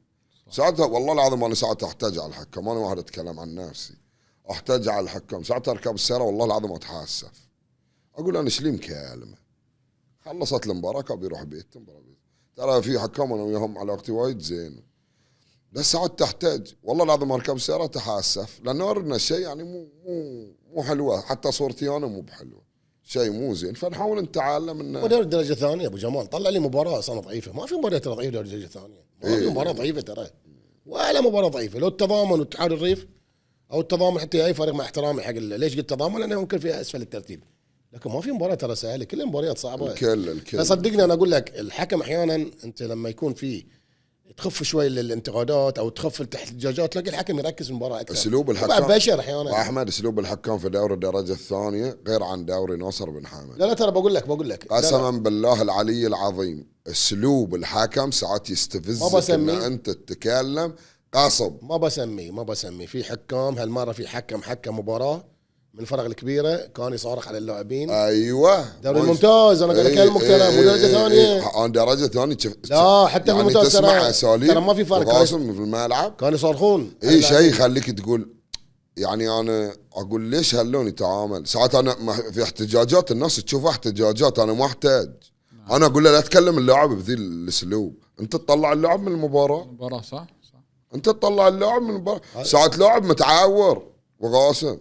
ساعتها والله العظيم انا ساعتها احتاج على الحكم. انا واحد اتكلم عن نفسي، احتاج على الحكم. ساعتها اركب السياره والله العظيم اتحاسف، اقول انا شلي مكالمه خلصت المباراه ابي اروح بيت. ترى في حكام انا وياهم علاقتي وايد زين، بس ساعات تحتاج والله العظيم اركب السياره اتحاسف، لانه ارنا الشيء يعني مو حلوه، حتى صورتي انا مو بحلوه، شيء مو زين. فنحاول نتعلم انه ودوري الدرجه الثانيه ابو جمال طلع لي مباراه اصلا ضعيفه. ما في مباراه ترى ضعيفه دوري الدرجه الثانيه، ما في مباراه ضعيفه ترى، ولا مباراه ضعيفه. لو التضامن واتحاد الريف او التضامن، حتى اي فريق مع احترامي حق ليش قلت تضامن؟ لانه ممكن فيها اسفل الترتيب، لكن ما في مباراه ترى سهله، كل المباريات صعبه. الكل فصدقني انا اقول لك الحكم احيانا انت لما يكون في تخف شوي الانتقادات او تخف الاحتجاجات، تلاقي الحكم يركز في المباراه اكثر. اسلوب الحكم بشر احيانا احمد، اسلوب الحكام في دوري الدرجه الثانيه غير عن دوري ناصر بن حامد. لا ترى بقول لك قسما بالله العلي العظيم، اسلوب الحكم ساعات يستفزك ان انت تتكلم قصب. ما بسمي في حكام هالمره، في حكم مباراه من الفرق الكبيره كان يصارخ على اللاعبين. ايوه دوري الممتاز انا قاعد اكلمك ترى مو درجه ثانيه. انا درجه ثانيه لا حتى يعني في الممتاز تسمع اساليب ترى ما في فرق. قاسم في الملعب كانوا يصارخون اي شيء يخليك تقول. يعني انا اقول ليش هاللون يتعامل. ساعات انا في احتجاجات الناس تشوف احتجاجات انا ما احتاج. انا اقول له لا تكلم اللاعب بذي الاسلوب، انت تطلع اللاعب من المباراه. صح انت تطلع اللاعب من المباراه. ساعات لاعب متعور وقاسم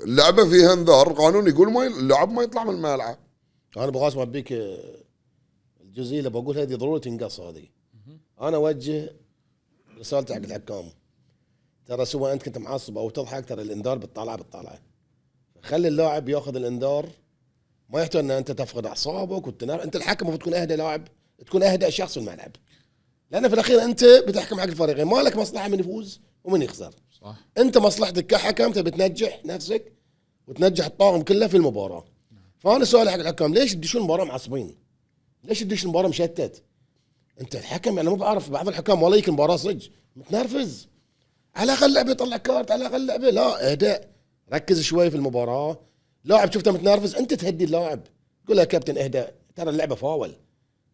اللعبه فيها انذار، القانون يقول اللاعب ما يطلع من الملعب. انا بغاص بيك الجزئيه اللي بقول هذه ضروري تنقص هذه. انا اوجه رسالتي حق الحكام، ترى سواء انت كنت معصب او تضحك، ترى الانذار بتطلعه. خلي اللاعب ياخذ الانذار، ما يحتاج ان انت تفقد اعصابك انت الحكم المفروض تكون اهدى لاعب، تكون اهدى شخص في الملعب، لان في الاخير انت بتحكم حق الفريقين، ما لك مصلحه من يفوز ومن يخسر. صح. انت مصلحتك كحكم تبي تنجح نفسك وتنجح الطاقم كله في المباراه. فانا سؤالي حق الحكام، ليش تدشون المباراه معصبين؟ ليش تدشون المباراه مشتت؟ انت الحكم يعني مو بعرف بعض الحكام والله يمكن المباراه صج متنرفز، على الاقل لعبه يطلع كارت، على الاقل لعبه لا اهدى، ركز شوي في المباراه. لاعب شفته متنرفز انت تهدي اللاعب، قول له يا كابتن اهدى، ترى اللعبه فاول،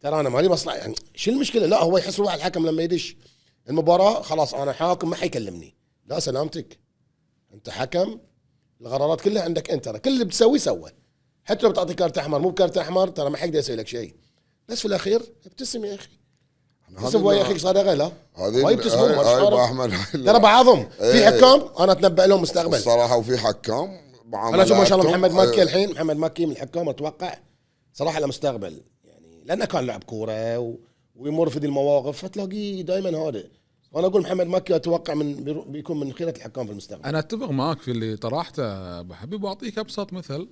ترى انا مالي مصلحه، يعني شو المشكله؟ لا هو يحس روح الحكم لما يدش المباراه خلاص انا حاكم ما حيكلمني، لا سلامتك، انت حكم، القرارات كلها عندك انت، ترى كل اللي بتسويه سوى، حتى لو بتعطي كارت احمر مو بكارت احمر ترى ما حيقدر يسوي لك شيء، بس في الاخير ابتسم يا اخي، ابتسم ويا اخيك صدقه، لا ما يبتسمون ترى بعضهم في حكام انا اتنبأ لهم مستقبل الصراحه، وفي حكام انا اشوف ما شاء الله محمد مكي الحين، محمد مكي من الحكام اتوقع صراحه له مستقبل، يعني لانه كان لاعب كوره ويمر في ذي المواقف فتلاقيه دائما هادئ. وانا اقول محمد مكي اتوقع بيكون من خيره الحكام في المستقبل. انا اتفق معك في اللي طرحته ابو حبيب، واعطيك ابسط مثال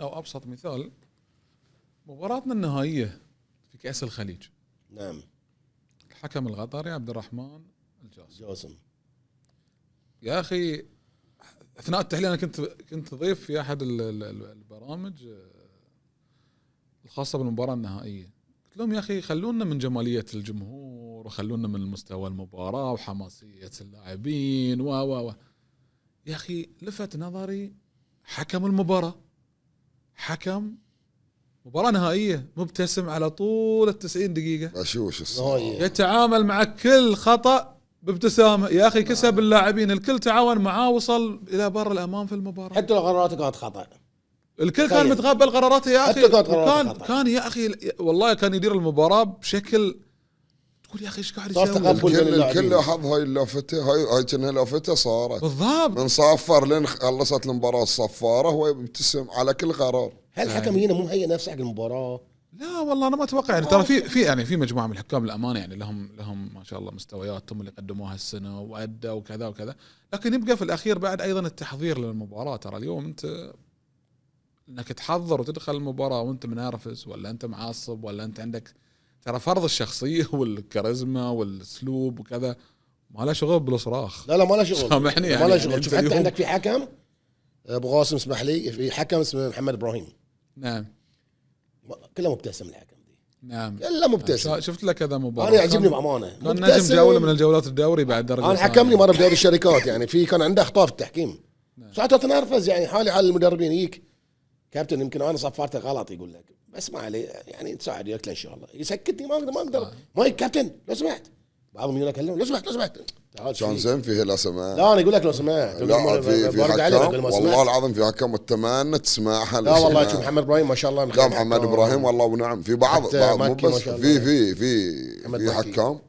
او ابسط مثال، مباراتنا النهائيه في كاس الخليج. نعم. الحكم القطري عبد الرحمن جاسم. يا اخي اثناء التحليل انا كنت ضيف في احد البرامج الخاصه بالمباراه النهائيه، قلت لهم يا اخي خلونا من جماليه الجمهور وخلونا من مستوى المباراه وحماسيه اللاعبين و يا اخي لفت نظري حكم المباراه، حكم مباراه نهائيه مبتسم على طول 90 دقيقه، بشوش يتعامل مع كل خطأ بابتسامه، يا اخي كسب اللاعبين، الكل تعاون معاه، وصل الى بر الامان في المباراه، حتى لو قراراته كانت خطا الكل كان متقبل قراراته يا اخي، كان يا اخي والله كان يدير المباراه بشكل تقول يا اخي ايش قاعد يسوي. الكل لاحظ هاي اللافته، هاي كانها لافته صارت بالضبط، من صفر لين خلصت المباراه الصفاره هو يبتسم على كل قرار. هل الحكم هنا مو مهيئ نفسه حق المباراه؟ لا والله انا ما اتوقع، يعني ترى في مجموعه من الحكام الامانه يعني لهم ما شاء الله مستوياتهم اللي قدموها السنه وادوا وكذا وكذا، لكن يبقى في الاخير بعد ايضا التحضير للمباراه. ترى اليوم انت انك تحضر وتدخل المباراه وانت منرفز ولا انت معصب ولا انت عندك، ترى فرض الشخصيه والكاريزما والاسلوب وكذا ما له شغل بالصراخ. لا ما له شغل، سامحني يعني ما له شغل. شوف حتى عندك في حكم ابو قاسم اسمح لي، في حكم اسمه محمد ابراهيم، نعم كله مبتسم الحكم دي، نعم كله مبتسم. شفت له كذا مباراه انا يعجبني بامانه، كان نجم جوله من الجولات الدوري بعد درجه. انا حكمني مره بدوري الشركات يعني في كان عنده اخطاء في التحكيم، ساعات تنرفز يعني حالي حال المدربين يجيك كابتن يمكن انا صفرته غلط يقول لك بس ما عليه يعني تساعد ياكل ان شاء الله، يسكتني ما اقدر ما كابتن لو سمحت، بعضهم يقول لك لو سمحت كان زين فيه لا سماح، لا انا اقول لك لو سمحت، لا في حكام والله العظيم في حكام اتمنى تسمعها. لا والله شوف محمد ابراهيم ما شاء الله، لا محمد ابراهيم والله ونعم، في بعض مو بس في حكام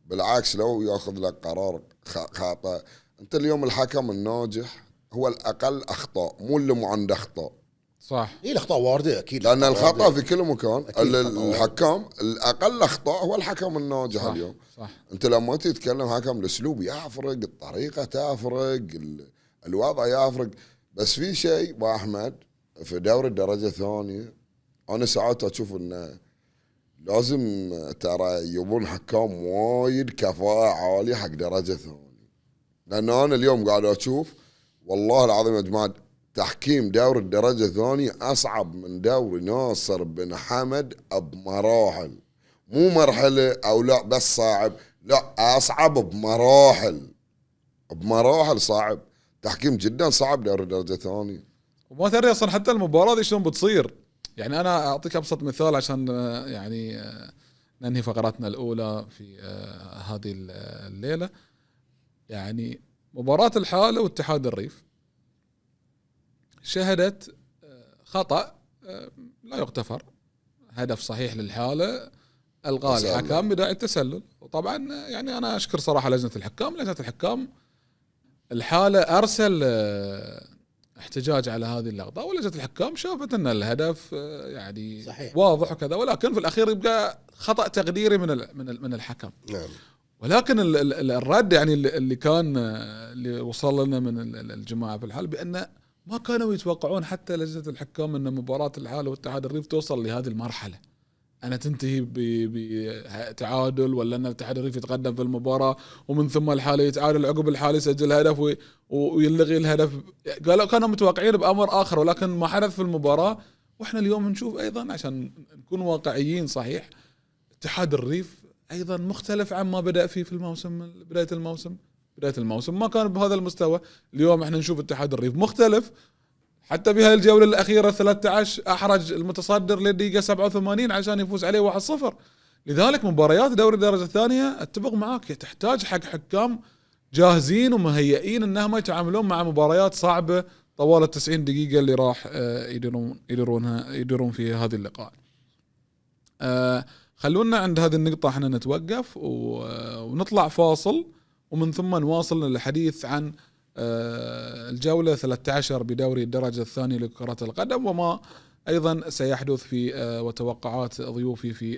بالعكس لو ياخذ لك قرار خاطئ. انت اليوم الحكم الناجح هو الاقل اخطاء، مو اللي مو عنده اخطاء. صح، هي الاخطاء وارده اكيد، لان الخطا في كل مكان. الحكام الاقل اخطاء هو الحكم الناجح. صح اليوم صح. انت لما تتكلم حكم الاسلوب يفرق، الطريقه تفرق، الوضع يفرق. بس في شيء ابو احمد في دوري الدرجه الثانيه انا ساعات اشوف انه لازم ترى يبون حكام وايد كفاءه عاليه حق درجه ثانيه، لان انا اليوم قاعد اشوف والله العظيم يا جماعه تحكيم دوري الدرجة الثانية أصعب من دوري ناصر بن حمد بمراحل، مو مرحلة أو لا بس صعب، لا أصعب بمراحل صعب، تحكيم جدا صعب دوري الدرجة الثانية. وما تدري أصلا حتى المباراة دي شلون بتصير. يعني أنا أعطيك أبسط مثال عشان يعني ننهي فقراتنا الأولى في هذه الليلة. يعني مباراة الحالة واتحاد الريف شهدت خطأ لا يغتفر، هدف صحيح للحالة ألغاه الحكم بداعي التسلل. وطبعا يعني أنا أشكر صراحة لجنة الحكام الحالة أرسل احتجاج على هذه اللقطة، ولجنة الحكام شافت أن الهدف يعني صحيح. واضح وكذا، ولكن في الأخير يبقى خطأ تقديري من الحكم. نعم. ولكن الرد يعني اللي كان اللي وصل لنا من الجماعة في الحال بأن ما كانوا يتوقعون حتى لجنة الحكام أن مباراة الحال واتحاد الريف توصل لهذه المرحلة، أنا تنتهي بتعادل، ولا أن الاتحاد الريف يتقدم في المباراة ومن ثم الحالة يتعادل، عقب الحالة يسجل هدف ويلغي الهدف. قالوا كانوا متوقعين بأمر آخر، ولكن ما حدث في المباراة. وإحنا اليوم نشوف أيضا عشان نكون واقعيين صحيح، اتحاد الريف أيضا مختلف عما بدأ فيه في الموسم. بداية الموسم ما كان بهذا المستوى. اليوم إحنا نشوف اتحاد الريف مختلف، حتى بهاي الجولة الأخيرة 13 أحرج المتصدر للدقيقة 87 عشان يفوز عليه 1-0. لذلك مباريات دوري الدرجة الثانية أتفق معاك تحتاج حق حكام جاهزين ومهيئين أنهم يتعاملون مع مباريات صعبة طوال 90 دقيقة اللي راح يديرون في هذه اللقاء. خلونا عند هذه النقطة احنا نتوقف ونطلع فاصل، ومن ثم نواصل الحديث عن الجولة 13 بدوري الدرجة الثانية لكرة القدم، وما أيضا سيحدث في وتوقعات ضيوفي في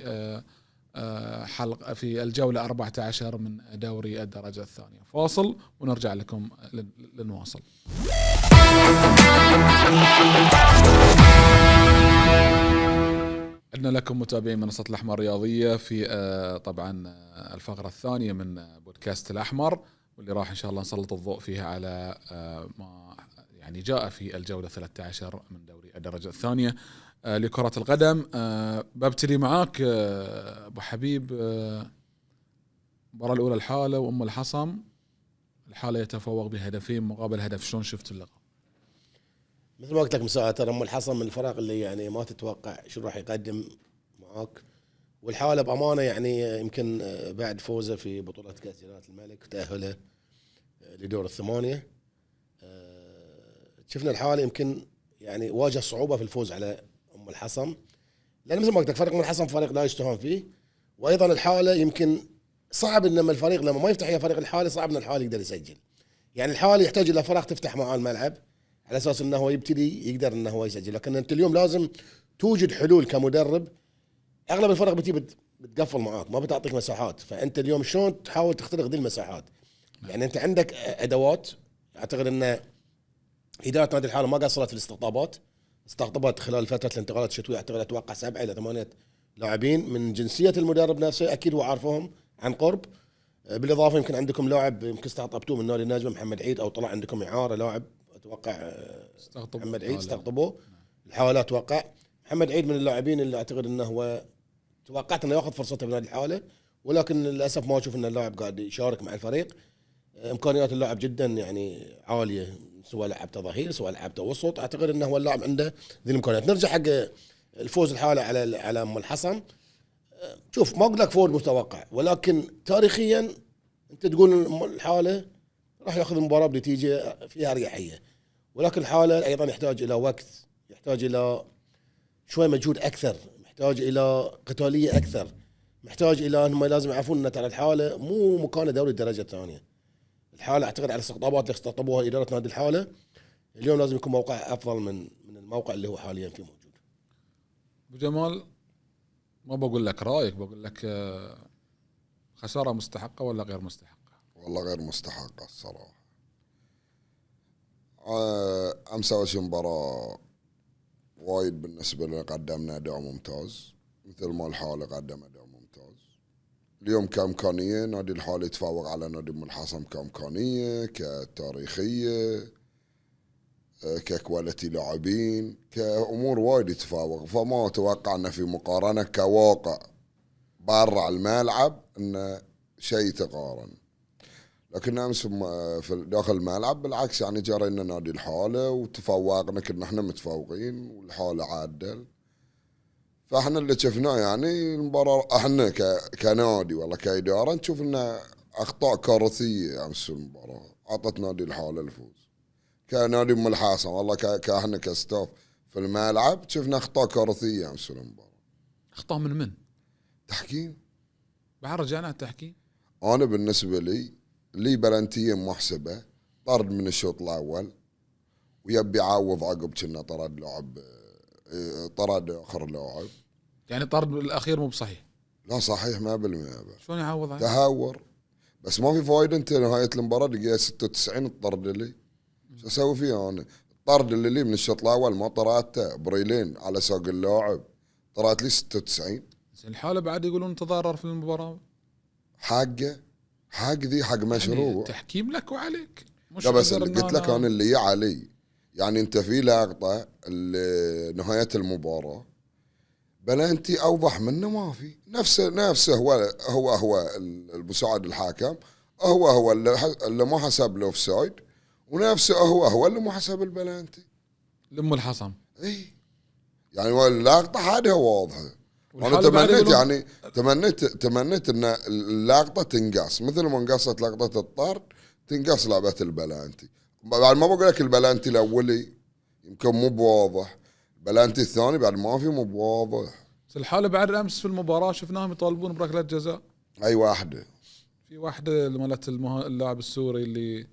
حلقة في الجولة 14 من دوري الدرجة الثانية. فاصل ونرجع لكم لنواصل. عدنا لكم متابعين منصة الأحمر الرياضية في طبعا الفقرة الثانية من بودكاست الأحمر، واللي راح إن شاء الله نسلط الضوء فيها على ما يعني جاء في الجولة 13 من دوري الدرجة الثانية لكرة القدم. ببتدي معاك أبو حبيب. المباراة الأولى الحالة وأم الحصم، الحالة يتفوق بهدفين مقابل هدف، شلون شفت اللقاء؟ مثل ما قلت لك مساء، ترى أم الحصم من الفرق اللي يعني ما تتوقع شو راح يقدم معاك، والحالة بأمانة يعني يمكن بعد فوزه في بطولة كأس جلالة الملك وتأهله لدور الثمانية، شفنا الحالة يمكن يعني واجه صعوبة في الفوز على أم الحصم، لأن مثل ما قلت لك فريق أم الحصم فريق لا يستهان فيه، وأيضا الحالة يمكن صعب إنما الفريق لما ما يفتح يا فريق الحالة صعب إن الحالة يقدر يسجل. يعني الحالة يحتاج إلى فرق تفتح معاه الملعب على أساس إنه هو يبتدي يقدر إنه هو يسجل، لكن أنت اليوم لازم توجد حلول كمدرب. أغلب الفرق بتقفل معاك، ما بتعطيك مساحات، فأنت اليوم شلون تحاول تخترق ذي المساحات؟ يعني أنت عندك أدوات، أعتقد أن إدارة نادي الحالة ما قصرت في الاستقطابات، استقطبت خلال فترة الانتقالات الشتوية أعتقد أتوقع 7 إلى 8 لاعبين من جنسية المدرب نفسه، أكيد هو عارفهم عن قرب. بالإضافة يمكن عندكم لاعب يمكن استقطبتوه من نادي النجم محمد عيد، أو طلع عندكم إعارة لاعب أتوقع محمد عيد استقطبوه الحالة. أتوقع محمد عيد من اللاعبين اللي أعتقد أنه هو توقعت أنه يأخذ فرصته بنادي الحالة، ولكن للأسف ما أشوف أن اللاعب قاعد يشارك مع الفريق. إمكانيات اللاعب جدا يعني عالية، سواء لعب تظهير سواء لعب توسط، أعتقد أنه هو اللاعب عنده ذي الإمكانيات. نرجع حق الفوز الحالة على أم الحصن. شوف ما أقول لك فوز متوقع، ولكن تاريخيا أنت تقول الحالة راح يأخذ المباراة بنتيجة فيها أريحية، ولكن الحالة أيضا يحتاج إلى وقت، يحتاج إلى شوي مجهود أكثر، محتاج إلى قتالية أكثر، محتاج إلى أنهم لازم يعرفون أن ترى الحالة مو مكان دوري الدرجة الثانية. الحالة أعتقد على استقطابات اللي استقطبوها إدارة نادي الحالة اليوم لازم يكون موقع أفضل من الموقع اللي هو حاليا فيه موجود. أبو جمال، ما بقول لك رأيك، بقول لك خسارة مستحقة ولا غير مستحقة؟ والله غير مستحقة الصراحة. أمس أول مباراة وايد بالنسبة لنا قدمنا أداء ممتاز، مثل ما الحالة قدم أداء ممتاز. اليوم كإمكانية نادي الحالة يتفوق على نادي أم الحصم، كإمكانية كتاريخية ككواليتي لاعبين كأمور وايد يتفاوق، فما أتوقع أنه في مقارنة كواقع برا الملعب أنه شيء تقارن. لكن أمس في داخل الملعب بالعكس يعني جرينا نادي الحالة وتفوقنا، كنا احنا متفوقين والحالة عادل. فاحنا اللي شفناه يعني المباراة احنا كنادي والله كإدارة نشوف ان اخطاء كارثية امس المباراة عطت نادي الحالة الفوز. كنادي ام الحصن والله كاحنا كستاف في الملعب شفنا اخطاء كارثية امس المباراة. اخطاء من؟ تحكيم. بعد رجعنا التحكيم. انا بالنسبة لي بلنتيين محسبة، طرد من الشوط الاول ويبي يعوض عقب كنا طرد لاعب، طرد اخر لاعب. يعني طرد الاخير مو بصحيح؟ لا صحيح 100%. شلون يعوض عليه؟ تهور بس ما في فايده. انت نهايه المباراه دقيقه 96 الطرد اللي شو اسوي فيه انا؟ الطرد اللي من الشوط الاول ما طرأته بريلين على ساق اللاعب، طرأت لي 96. الحاله بعد يقولون تضرر في المباراه. حق ذي حق مشروع يعني تحكيم لك وعليك. لا بس قلت لك انا اللي علي. يعني انت في لقطه نهايه المباراه بلانتي اوضح منه ما في. نفسه هو المساعد الحكم هو اللي ما حسب له اوفسايد، ونفسه هو اللي ما حسب البلانتي لم الحصم. اي يعني اللقطه هذه واضحه. انا تمنيت ان اللقطه تنقص مثل ما انقصت لقطه الطرد، تنقص لعبه البلانتي. بعد ما بقول لك البلانتي الاولي يمكن مو بواضح، البلانتي الثاني بعد ما في مو بواضح. الحاله بعد امس في المباراه شفناهم يطالبون بركلات جزاء. اي واحده؟ في واحده مالت اللاعب السوري اللي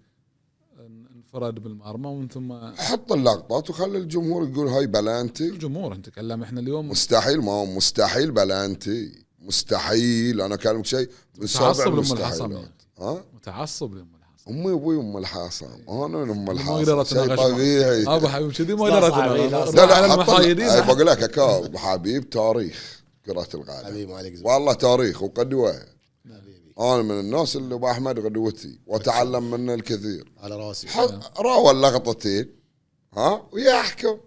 انفرد بالمرمى ومن ثم حط اللقطات وخلي الجمهور يقول هاي بلانتي. الجمهور انت تكلم احنا اليوم مستحيل، ما هو مستحيل بلانتي، مستحيل. انا اكلمك شيء متعصب لام الحصم. ها متعصب لام الحصم. امي وابوي ام الحصم، انا ام الحصم. ما شيء طبيعي. ابو حبيب كذي ما قدرت. لا على المحايدين بقول لك اكو حبيب تاريخ كرة القدم والله، تاريخ وقدوه. انا من الناس اللي ابو احمد قدوتي واتعلم منه الكثير على راسي. روى اللقطتين ها ويحكم،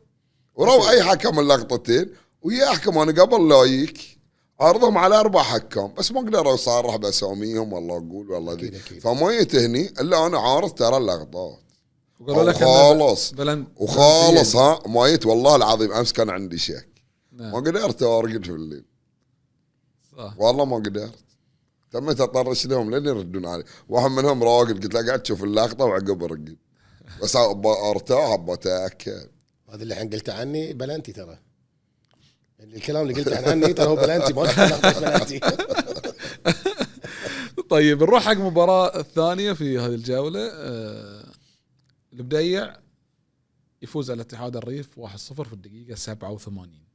وروى اي حكم اللقطتين ويحكم. انا قبل لا يجيك عرضهم على 4 حكام بس ما اقدر اصرح باساميهم والله اقول والله ذي، فما يتهني الا انا عارض ترى اللقطات وخالص ها ما يت. والله العظيم امس كان عندي شك ما قدرت ارقد في الليل والله ما قدرت. تميت اطرش لهم لين يردون علي. واحد منهم راقد قلت له قاعد تشوف اللقطه وعقب ارقد بس ارتاح بتاكد. هذا اللي الحين قلته عني بلانتي ترى. الكلام اللي قلته عني ترى هو بلانتي ما بلانتي. طيب نروح حق المباراة الثانية في هذه الجولة. البديع يفوز على اتحاد الريف 1-0 في الدقيقة 87.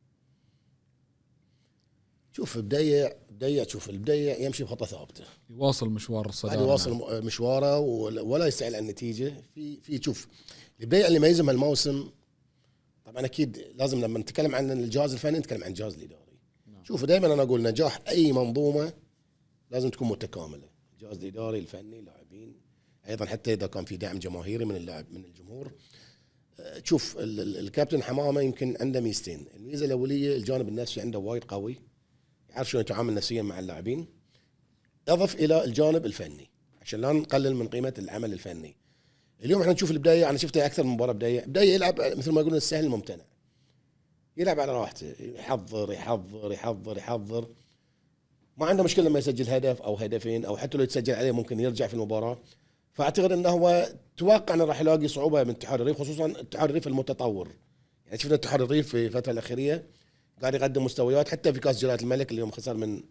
شوف بديع شوف البديع يمشي بخطة ثابتة، يواصل مشوار الصدارة، يواصل مشواره ولا يسأل عن النتيجة. في شوف البديع اللي يميزهم هالموسم. طبعا اكيد لازم لما نتكلم عن الجهاز الفني نتكلم عن الجهاز الاداري. شوف دائما انا اقول نجاح اي منظومة لازم تكون متكاملة، الجهاز الاداري الفني اللاعبين ايضا، حتى اذا كان في دعم جماهيري من الجمهور. شوف الكابتن حمامة يمكن عنده ميزتين. الميزة الاولية الجانب النفسي عنده وايد قوي، يعرف شلون يتعامل نفسيا مع اللاعبين. اضف الى الجانب الفني عشان لا نقلل من قيمه العمل الفني. اليوم احنا نشوف البدايه، انا شفته اكثر من مباراه. بدايه يلعب مثل ما يقولون السهل الممتنع، يلعب على راحته، يحضر. ما عنده مشكله لما يسجل هدف او هدفين، او حتى لو يتسجل عليه ممكن يرجع في المباراه. فاعتقد انه هو توقع انه راح يلاقي صعوبه من اتحاد الريف، خصوصا اتحاد الريف المتطور. يعني شفنا اتحاد الريف في الفتره الاخيره قاعد يقدم مستويات، حتى في كاس جلاله الملك اليوم خسر من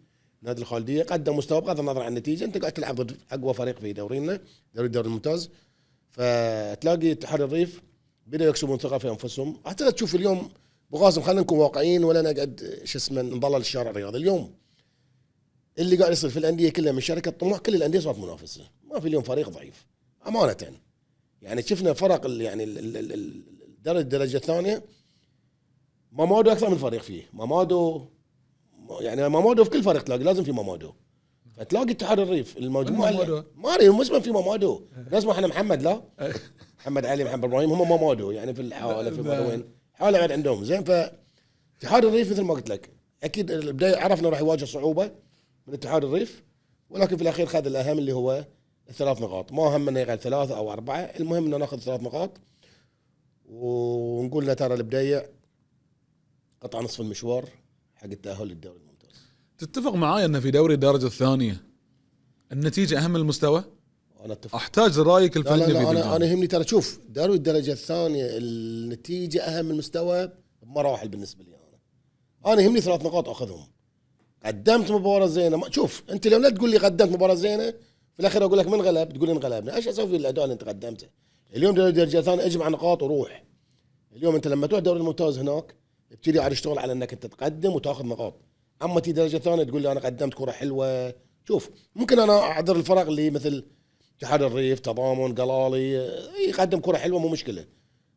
نادي الخالديه، قدم مستوى بغض النظر عن النتيجه. انت قاعد تلعب ضد اقوى فريق في دورينا، الدوري الممتاز. فتلاقي اتحاد الريف بدأوا يكسبون ثقه في انفسهم. اعتقد تشوف اليوم بغازم، خلينا نكون واقعيين ولا نقعد نضلل الشارع الرياضي. اليوم اللي قاعد يصير في الانديه كلها من شركه طموح، كل الانديه صارت منافسه، ما في اليوم فريق ضعيف امانه. يعني شفنا فرق يعني الدرجه الثانيه مامادو اكثر من فريق فيه. مامادو يعني مامادو في كل فريق تلاقي لازم في مامادو. فتلاقي اتحاد الريف المجموعه ماري مسلم في مامادو، نسمع احنا محمد لا محمد علي محمد ابراهيم هم مامادو يعني في الحاله في وين حاله بعد عندهم زين. فاتحاد الريف مثل ما قلت لك اكيد البدايه عرفنا راح يواجه صعوبه من اتحاد الريف، ولكن في الاخير خذ الاهم اللي هو ال3 نقاط. ما هم انه يقعد 3 أو 4، المهم انه ناخذ 3 نقاط ونقول له ترى البدايه قطع نصف المشوار حق التأهل للدوري الممتاز. تتفق معاي ان في دوري الدرجة الثانية النتيجة اهم من المستوى؟ انا اتفق. احتاج رايك الفني. لا انا يهمني ترى شوف دوري الدرجة الثانية النتيجة اهم من المستوى بمراحل بالنسبة لي. انا يهمني 3 نقاط اخذهم. قدمت مباراة زينة، شوف انت لو لا تقول لي قدمت مباراة زينة في الاخير اقول لك من غلب، تقول انغلبنا. ايش اسوي في الاداء اللي انت قدمته؟ اليوم دوري الدرجة الثانية اجمع نقاط وروح. اليوم انت لما تروح الدوري الممتاز هناك تبتدي على تشتغل على انك انت تقدم وتاخذ نقاط. اما تي درجه ثانيه تقول لي انا قدمت كره حلوه، شوف ممكن انا اعذر الفرق اللي مثل اتحاد الريف، تضامن، قلالي، يقدم كره حلوه مو مشكله،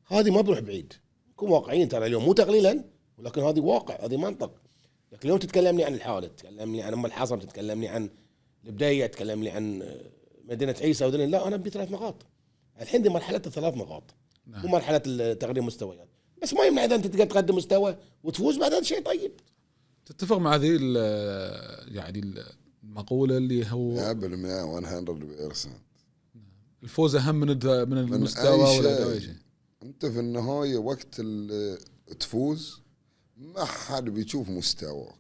هذه ما بروح بعيد. نكون واقعيين ترى اليوم مو تقليلا، ولكن هذه واقع، هذه منطق. لكن اليوم تتكلمني عن الحاله، تتكلمني عن ام الحصم، تتكلمني عن البدايه، تتكلمني عن مدينه عيسى وذلك، لا انا ابي 3 نقاط. الحين دي مرحله ال3 نقاط، مو مرحله تقديم مستويات. بس ما يمنع اذا انت تقدر تقدم مستوى وتفوز بعد، هذا شيء طيب. تتفق مع ذي يعني المقوله اللي هو 100% الفوز اهم من المستوى ولا شيء؟ انت في النهايه وقت اللي تفوز ما حد بيشوف مستواك.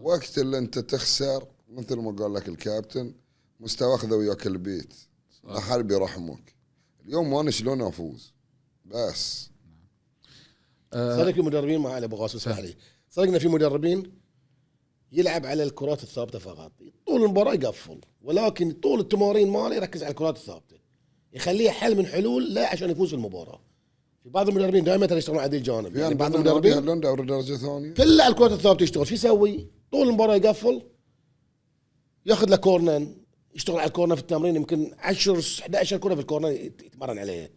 وقت اللي انت تخسر مثل ما قال لك الكابتن، مستوى اخذ وياك البيت، ما حد بيرحمك. اليوم انا شلون افوز بس. صدق في مدربين مع ابو غاسم اسمح لي، صدقنا في مدربين يلعب على الكرات الثابته فقط، طول المباراه يقفل، ولكن طول التمارين ماله يركز على الكرات الثابته، يخليها حل من حلول لا عشان يفوز في المباراه. في بعض المدربين دائما يشتغلون على هذا الجانب، يعني بعض المدربين لون دوري درجه ثانيه كله على الكرات الثابته يشتغل. شو يسوي؟ طول المباراه يقفل، ياخذ له كورنر، يشتغل على الكورنر في التمرين، يمكن 10 11 كره في الكورنر يتمرن عليها.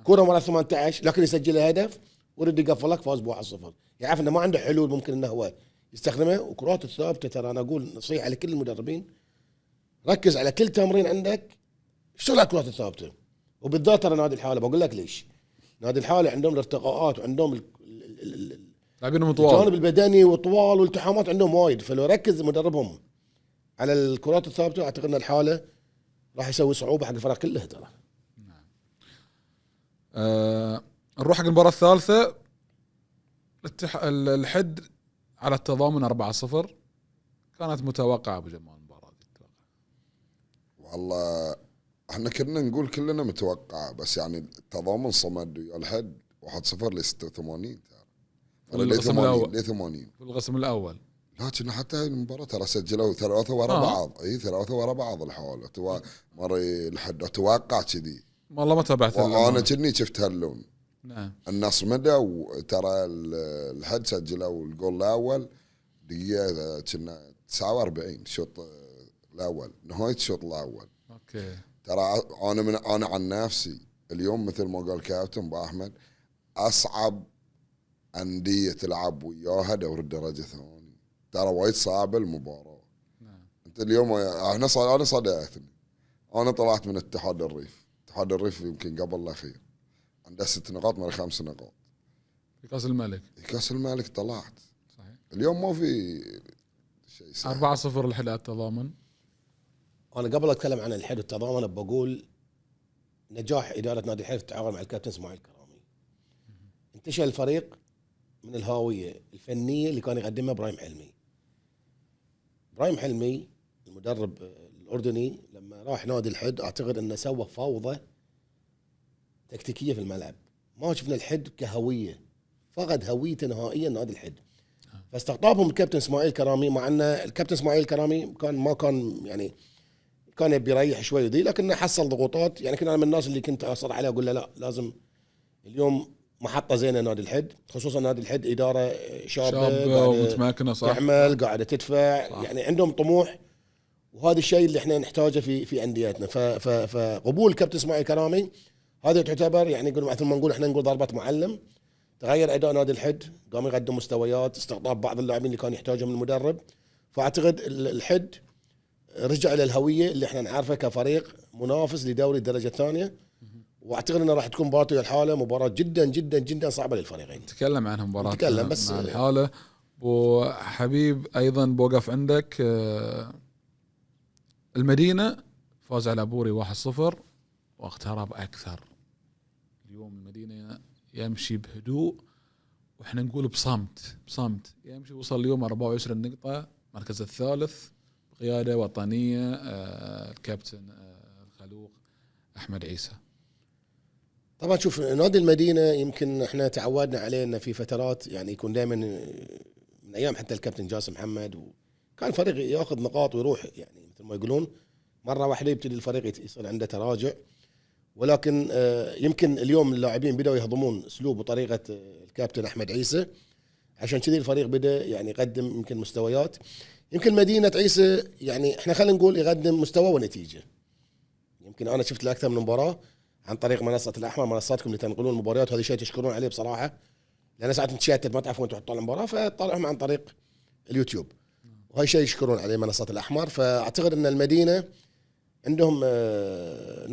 كره مرة 18 لكن يسجل هدف ورد يقفل لك، فاز ب 1-0. يعرف انه ما عنده حلول ممكن انه هو يستخدمها. وكرات الثابته ترى انا اقول نصيحه لكل المدربين، ركز على كل تمرين عندك اشتغل على الكرات الثابته. وبالذات ترى نادي الحاله، بقول لك ليش. نادي الحاله عندهم الارتقاءات وعندهم لاعبينهم طوال، الجانب البدني والطوال والالتحامات عندهم وايد، فلو ركز مدربهم على الكرات الثابته اعتقد ان الحاله راح يسوي صعوبه حق الفرق كلها ترى. نروح حق المباراة الثالثة. الحد على التضامن 4-0. كانت متوقعة أبو جمال المباراة دي؟ والله احنا كنا نقول كلنا متوقعة، بس يعني التضامن صمد ويا الحد 1-0 ل 86 ل 80 في القسم الأول. لكن حتى المباراة ترى سجلوا 3 ورا بعض. اي 3 ورا بعض الحوالة مرة الحد اتوقع كذي. والله ما تابعت. انا كني شفت هاللون. نعم. النص مدى، وترى الحد سجلوا الجول الاول دقيقة كنا 49 الشوط الاول، نهاية الشوط الاول. اوكي. ترى انا عن نفسي اليوم مثل ما قال كابتن ابو احمد، اصعب اندية تلعب وياها دوري الدرجة الثانية. ترى وايد صعبة المباراة. نعم. انت اليوم انا صدقتني، انا طلعت من اتحاد الريف يمكن قبل الاخير عنده 6 نقاط من 5 نقاط في كاس الملك. طلعت. صحيح. اليوم ما في شيء 4-0 الحد على التضامن. انا قبل اتكلم عن الحد والتضامن بقول نجاح اداره نادي الحد في التعاون مع الكابتن اسماعيل كرامي. انتشل الفريق من الهاويه الفنيه اللي كان يقدمها ابراهيم حلمي المدرب الاردني. لما راح نادي الحد اعتقد انه سوى فوضى تكتيكيه في الملعب، ما شفنا الحد كهويه، فقد هويته نهائيا نادي الحد. فاستقطابهم الكابتن اسماعيل كرامي، مع ان الكابتن اسماعيل كرامي ما كان يعني كان يبي يريح شوي وذي، لكنه حصل ضغوطات. يعني كنا من الناس اللي كنت اصر عليه اقول له لا، لازم اليوم محطه زينه نادي الحد، خصوصا نادي الحد اداره شابه ومتماكنه، صح، تعمل قاعده تدفع، صح. يعني عندهم طموح، وهذا الشيء اللي احنا نحتاجه في اندياتنا. فقبول كابتن اسماعيل كرامي هذا تعتبر يعني مثل ما نقول احنا نقول ضربه معلم. تغير اداء نادي الحد، قام يقدم مستويات، استقطاب بعض اللاعبين اللي كان يحتاجهم المدرب. فاعتقد الحد رجع الى الهويه اللي احنا نعرفه كفريق منافس لدوري الدرجه الثانيه. واعتقد انها راح تكون مباراه الحاله مباراه جدا جدا جدا صعبه للفريقين. تكلم عنها مباراه، تكلم بس مع الحاله. وحبيب ايضا بوقف عندك المدينه فاز على بوري 1-0 واقترب اكثر. اليوم المدينه يمشي بهدوء، واحنا نقول بصمت يمشي. وصل اليوم 24 نقطه، المركز الثالث بقياده وطنيه الكابتن الخلوق احمد عيسى. طبعا شوف نادي المدينه يمكن احنا تعودنا عليه انه في فترات يعني يكون دائما من ايام حتى الكابتن جاسم محمد، وكان فريق ياخذ نقاط ويروح، يعني مثل ما يقولون مره واحده يبتدي الفريق يصير عنده تراجع. ولكن يمكن اليوم اللاعبين بدأوا يهضمون اسلوب وطريقه الكابتن احمد عيسى، عشان كذي الفريق بدأ يعني يقدم يمكن مستويات. يمكن مدينه عيسى يعني احنا خلينا نقول يقدم مستوى ونتيجه. يمكن انا شفت اكثر من مباراه عن طريق منصه الاحمر، منصاتكم اللي تنقلون المباريات، وهذا شيء تشكرون عليه بصراحه، لان ساعات تشتت ما تعرفون تحطون المباراه فتطلعهم عن طريق اليوتيوب، وهي شيء يشكرون عليه منصه الاحمر. فاعتقد ان المدينه عندهم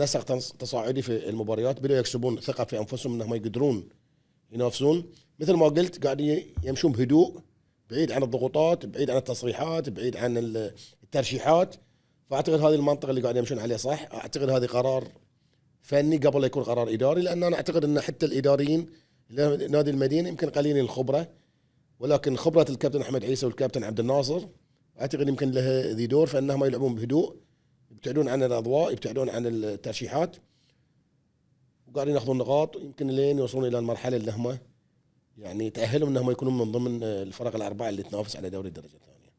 نسق تصاعدي في المباريات، بدأوا يكسبون ثقه في انفسهم انهم يقدرون ينافسون. مثل ما قلت قاعدين يمشون بهدوء، بعيد عن الضغوطات، بعيد عن التصريحات، بعيد عن الترشيحات. فاعتقد هذه المنطقه اللي قاعدين يمشون عليها صح. اعتقد هذه قرار فني قبل لا يكون قرار اداري، لان انا اعتقد ان حتى الاداريين نادي المدينه يمكن قليلين الخبره، ولكن خبره الكابتن احمد عيسى والكابتن عبد الناصر اعتقد يمكن له ذي دور، فانهم يلعبون بهدوء، يبتعدون عن الاضواء، يبتعدون عن الترشيحات، وقاعدين ياخذون نقاط يمكن لين يوصلون الى المرحله اللي هم يعني تاهلوا انهم يكونون من ضمن الفرق الاربعه اللي تنافس على دوري الدرجه الثانيه.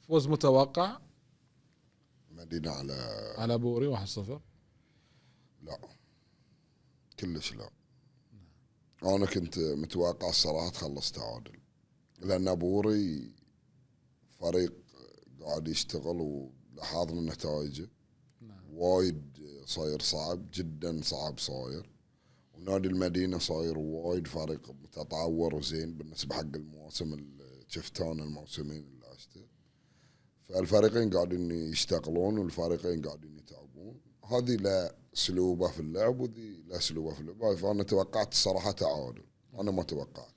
فوز متوقع مدينة على بوري 1-0. لا كلش لا. انا كنت متوقع الصراحه تخلص تعادل، لان بوري فريق قاعد يشتغل ولاحظنا نتائجه وايد صاير صعب جدا، صعب صاير. ونادي المدينه صاير وايد فريق متطور وزين بالنسبه حق المواسم اللي شفتها انا، الموسمين اللي عشته. فالفريقين قاعدين يشتغلون والفريقين قاعدين يتعبون. هذه لا اسلوبه في اللعب وذي لا اسلوبه في اللعب، فانا توقعت الصراحه تعادل. انا ما توقعت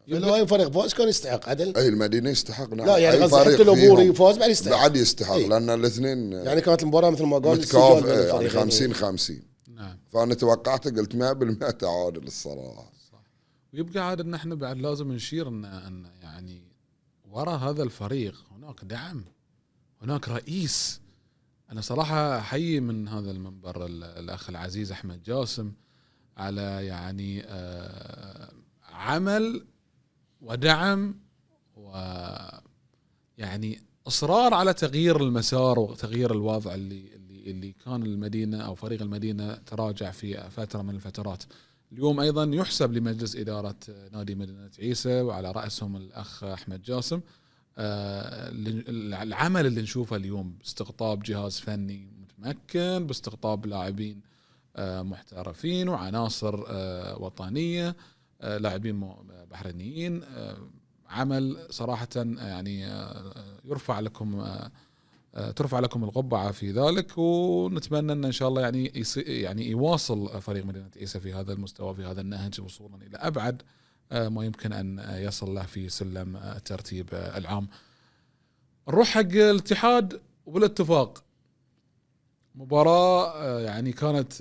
لو اي فريق فوز كان يستحق عدل. اي المدينه يستحق. نعم. لا يعني حتى لو بوري فوز بعد يستحق، بعد يستحق لان الاثنين يعني كانت المباراه مثل ما قال متكافئه، يعني 50-50. نعم. فانا توقعت قلت 100% تعادل الصراحه. صح. ويبقى عاد ان احنا بعد لازم نشير ان يعني وراء هذا الفريق هناك دعم، هناك رئيس. انا صراحه احيي من هذا المنبر الاخ العزيز احمد جاسم على يعني عمل ودعم ويعني اصرار على تغيير المسار وتغيير الوضع اللي كان المدينه او فريق المدينه تراجع في فتره من الفترات. اليوم ايضا يحسب لمجلس اداره نادي مدينه عيسى وعلى راسهم الاخ احمد جاسم العمل اللي نشوفه اليوم باستقطاب جهاز فني متمكن، باستقطاب لاعبين محترفين وعناصر وطنيه، لاعبين بحرينيين. عمل صراحة يعني ترفع لكم القبعة في ذلك، ونتمنى ان شاء الله يعني يواصل فريق مدينة عيسى في هذا المستوى، في هذا النهج، وصولا الى ابعد ما يمكن ان يصل له في سلم الترتيب العام. نروح حق الاتحاد وبالاتفاق. مباراة يعني كانت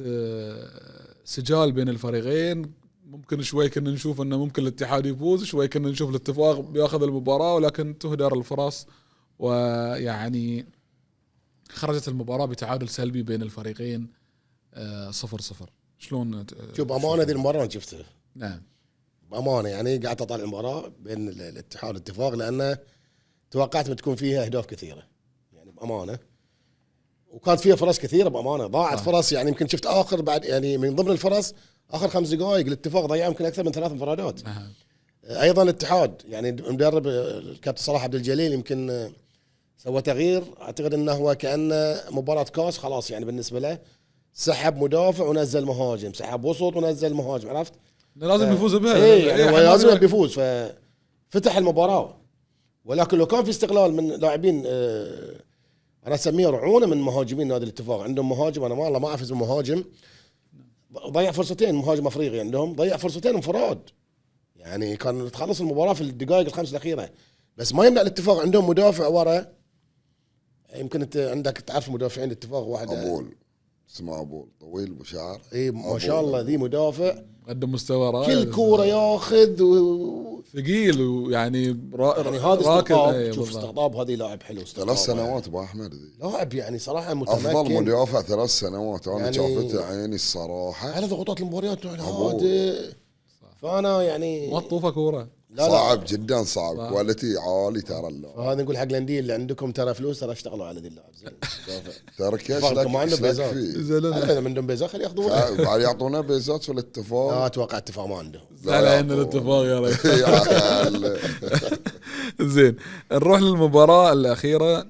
سجال بين الفريقين. ممكن شوي كنا نشوف انه ممكن الاتحاد يفوز، شوي كنا نشوف الاتفاق بياخذ المباراة، ولكن تهدر الفرص ويعني خرجت المباراة بتعادل سلبي بين الفريقين 0-0. شلون شوف أمانة ذي المباراة أنا شفتها. نعم بأمانة يعني قاعد أطالع المباراة بين الاتحاد والاتفاق، لأن توقعت تكون فيها أهداف كثيرة يعني بأمانة، وكانت فيها فرص كثيرة بأمانة، ضاعت فرص. يعني يمكن شفت آخر بعد يعني من ضمن الفرص آخر 5 دقائق الاتفاق ضيع يمكن أكثر من 3 انفرادات. أيضا الاتحاد يعني مدرب الكابتن صلاح عبد الجليل يمكن سوى تغيير، أعتقد أنه هو كأنه مباراة كاس خلاص، يعني بالنسبة له سحب مدافع ونزل مهاجم، سحب وسط ونزل مهاجم، عرفت؟ لازم يفوز بها. يعني هو لازم يفوز، ففتح المباراة. ولكن لو كان في استقلال من لاعبين أنا أسميه رعونة من مهاجمين نادي الاتفاق، عندهم مهاجم أنا والله ما أعرف اسمه مهاجم، ضيع فرصتين، مهاجم أفريقي عندهم ضيع فرصتين انفراد، يعني كان تخلص المباراة في الدقائق ال5 الأخيرة. بس ما يمنع الاتفاق عندهم مدافع ورا، يمكن انت عندك تعرف مدافعين الاتفاق، واحد أبول اسمه أبول طويل بشعر، اي ما شاء الله ذي مدافع قدم مستوى رائع، كل كورة ياخذ ثقيل ويعني يعني هذا استقطاب. شوف استقطاب هذه لاعب حلو، 3 سنوات ابو احمد ذي لاعب يعني صراحة متمكن، افضل مدافع 3 سنوات انا يعني شافته عيني الصراحة على ضغوطات المباريات هذا فانا يعني مطوفه كوره. لا صعب جدا، صعب كواليتي عالي ترى اللعب. فهذا نقول حق الانديه اللي عندكم ترى فلوس ترى اشتغلوا على ذي اللاعب زين. ترى كاش فرقكم ما عندهم لك بيزات. فيه. هذا من عندهم بيزات خلي ياخذونه. بعد يعطونا بيزات في الاتفاق. لا اتوقع اتفاق ما عندهم. لا عندنا الاتفاق يا ريت. يا عيال. زين نروح للمباراة الأخيرة.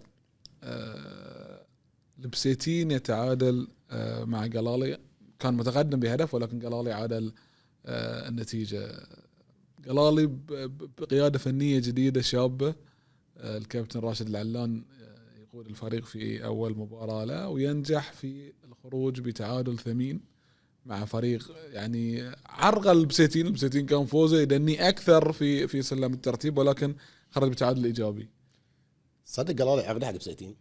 البسيتين يتعادل مع قلالي، كان متقدم بهدف ولكن قلالي عادل النتيجة. قلالي بقيادة فنية جديدة شابة، الكابتن راشد العلان يقود الفريق في أول مباراة له، وينجح في الخروج بتعادل ثمين مع فريق يعني عرقل البسيتين. البسيتين كان فوزه يدني أكثر في سلم الترتيب، ولكن خرج بتعادل إيجابي. صدق قلالي عقده حق بسيتين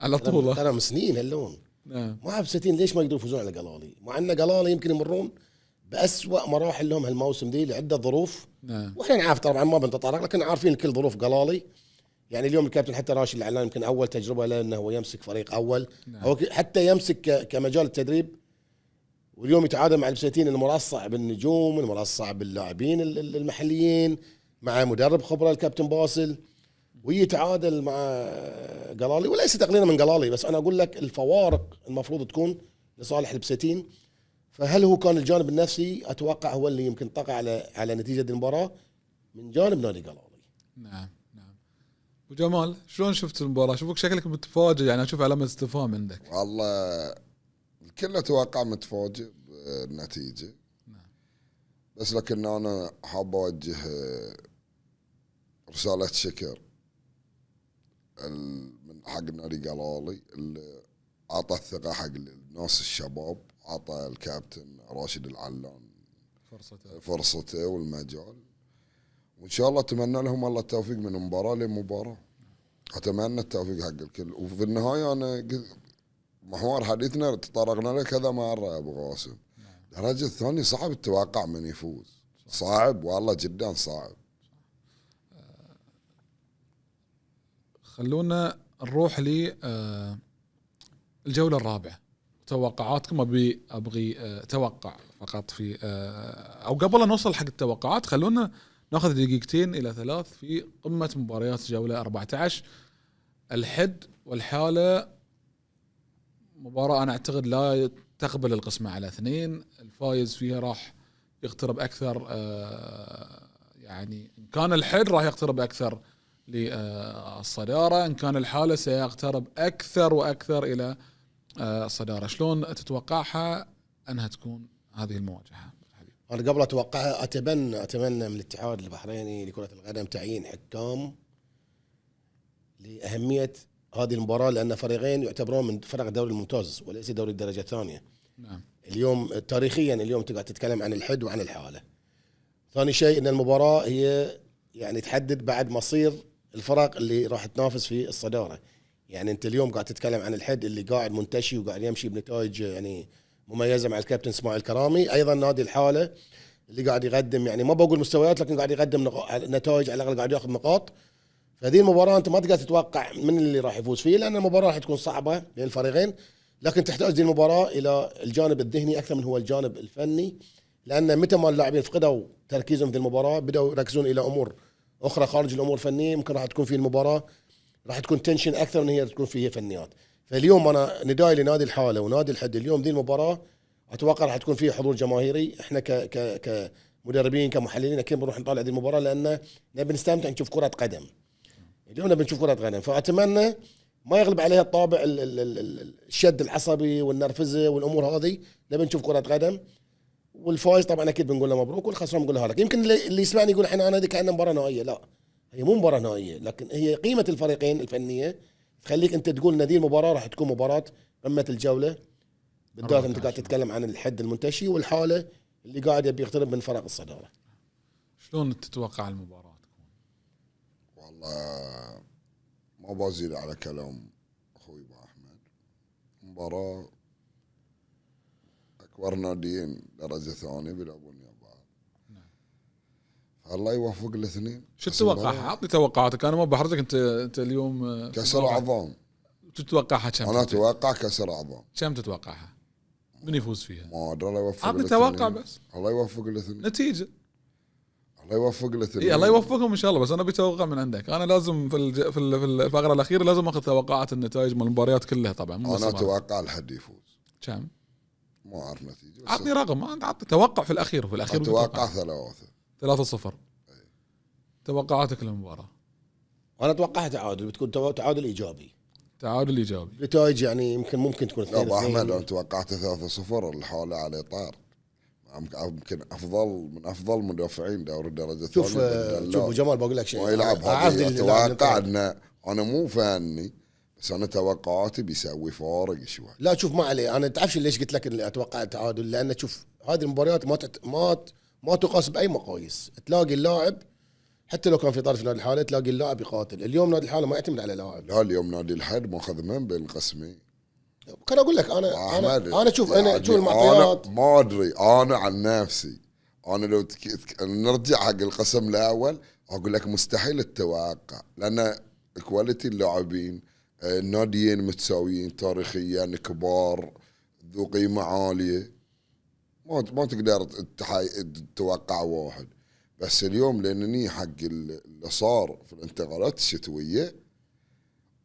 على طول. ترى من سنين هاللون. نعم. ما بسيتين ليش ما يقدروا يفوزون على قلالي، مع ان قلالي يمكن يمرون بأسوأ مراحل لهم هالموسم دي لعدة ظروف. نعم. واحنا نعرف طبعا ما بنتطرق، لكن عارفين كل ظروف قلالي. يعني اليوم الكابتن حتى راشد العلان يمكن اول تجربه له انه هو يمسك فريق اول. نعم. هو حتى يمسك كمجال التدريب، واليوم يتعادل مع البسيتين المرصع بالنجوم، المرصع باللاعبين المحليين، مع مدرب خبره الكابتن باسل، ويتعادل مع قلالي. وليس تقليلا من قلالي، بس انا اقول لك الفوارق المفروض تكون لصالح البسيتين. فهل هو كان الجانب النفسي اتوقع هو اللي يمكن طغى على نتيجه المباراه من جانب نادي قلالي. نعم. وجمال شلون شفت المباراة؟ شوفك شكلك متفاجئ، يعني اشوف علامة استفهام عندك. والله الكل اتوقع متفاجئ بالنتيجة. بس لكن انا حاب اوجه رسالة شكر من حق نادي قلالي اللي اعطى الثقة حق الناس الشباب، اعطى الكابتن راشد العلان فرصته والمجال، وان شاء الله اتمنى لهم الله التوفيق من مباراه لمباراه. اتمنى التوفيق حق الكل. وفي النهايه انا محور حديثنا تطرقنا له كذا مره يا ابو غاسم. الدرجه الثانيه صعب التوقع من يفوز، صعب والله جدا صعب. خلونا نروح ل الجوله الرابعه. توقعاتكم ابغي توقع فقط في او قبل ان نوصل حق التوقعات خلونا ناخذ دقيقتين الى 3 في قمه مباريات جوله 14. الحد والحاله مباراه انا اعتقد لا تقبل القسمه على 2، الفايز فيها راح يقترب اكثر، يعني ان كان الحد راح يقترب اكثر للصداره، ان كان الحاله سيقترب اكثر واكثر الى الصداره. شلون تتوقعها انها تكون هذه المواجهه؟ انا قبل اتوقعها اتمنى من الاتحاد البحريني لكره القدم تعيين حكام لاهميه هذه المباراه، لان فريقين يعتبرون من فرق الدوري الممتاز وليس دوري الدرجه الثانيه. نعم. اليوم تاريخيا اليوم تقعد تتكلم عن الحد وعن الحاله. ثاني شيء ان المباراه هي يعني تحدد بعد مصير الفرق اللي راح تنافس في الصداره. يعني انت اليوم قاعد تتكلم عن الحد اللي قاعد منتشي وقاعد يمشي بنتائج يعني مميزه مع الكابتن اسماعيل كرامي، ايضا نادي الحاله اللي قاعد يقدم يعني ما بقول مستويات لكن قاعد يقدم نتائج، على الاقل قاعد ياخذ نقاط. فهذه المباراه انت ما تقدر تتوقع من اللي راح يفوز فيه، لان المباراه راح تكون صعبه للفريقين، لكن تحتاج دي المباراه الى الجانب الذهني اكثر من هو الجانب الفني، لان متى ما اللاعبين فقدوا تركيزهم في المباراه بداوا يركزون الى امور اخرى خارج الامور الفنيه، ممكن راح تكون في المباراه راح تكون تنشن اكثر من هي تكون فيها فنيات. فاليوم انا نداي لنادي الحاله ونادي الحد اليوم دي المباراه اتوقع راح تكون فيها حضور جماهيري. احنا كمدربين كمحللين اكيد بنروح نطالع هذه المباراه لان نبي نستمتع نشوف كره قدم. اليوم نبي نشوف كره قدم، فاتمنى ما يغلب عليها الطابع الشد العصبي والنرفزه والامور هذه، نبي نشوف كره قدم. والفايز طبعا اكيد بنقول له مبروك، والخسران بنقول له لك. يمكن اللي يسمعني يقول احنا هذه كانها مباراه نهائيه، لا هي مو مباراه نهائيه، لكن هي قيمه الفريقين الفنيه تخليك انت تقول ان هذه المباراه راح تكون مباراه قمه الجوله، بالذات انت قاعد تتكلم عن الحد المنتشي والحاله اللي قاعد يبي يقترب من فرق الصداره. شلون تتوقع المباراه تكون؟ والله ما بزيد على كلام اخوي ابو احمد. مباراه اكبر ناديين درجه ثانيه بيلعبون ويا بعض. الله يوفق الاثنين. شو تتوقعها؟ اعطني توقعاتك، انا ما بحرجك. انت اليوم كسر عظام. تتوقعها كم؟ انا اتوقع كسر عظام. كم تتوقعها؟ من يفوز فيها؟ ما ادري. الله يوفق اعطني الاثنين. توقع بس. الله يوفق الاثنين. نتيجه الله يوفق له. إيه الله يوفقهم ان شاء الله. بس انا بتوقع من عندك. انا لازم في الفقره الاخيره لازم اخذ توقعات النتائج من المباريات كلها طبعا. انا اتوقع الحد يفوز. كم؟ ما اعرف نتيجه. عطني رقم. انت عطني توقع في الاخير. اتوقع 3-0. توقعاتك للمباراه؟ انا اتوقعها تعادل، بتكون تعادل ايجابي. تعادل ايجابي. نتائج يعني ممكن تكون 2-2. لا ابو احمد انا توقعت 3-0. الحاله عليه طار. يمكن من افضل مدافعين دوري الدرجه الثانيه. شوف جمال بقول لك شيء. ويلعب هذه. اتوقع ان انا مو فاني بس انا توقعاتي بيسوي فارق شوي. لا شوف ما عليه. انا تعرفش ليش قلت لك اللي اتوقع التعادل؟ لان شوف هذه المباريات ما تقاس باي مقاييس. تلاقي اللاعب حتى لو كان في طرف نادي الحاله تلاقي اللاعب يقاتل. اليوم نادي الحاله ما يعتمد على لاعب. لا اليوم نادي الحد ماخذ من بين القسمين. كان اقول لك انا شوف يعني انا شوف المعطيات. أنا ما ادري. انا عن نفسي انا لو نرجع حق القسم الاول اقول لك مستحيل التوقع لان كواليتي اللاعبين الناديين متساويين تاريخيا كبار ذو قيمه عاليه. ما تقدر تتوقع واحد. بس اليوم لانني حق اللي صار في الانتقالات الشتويه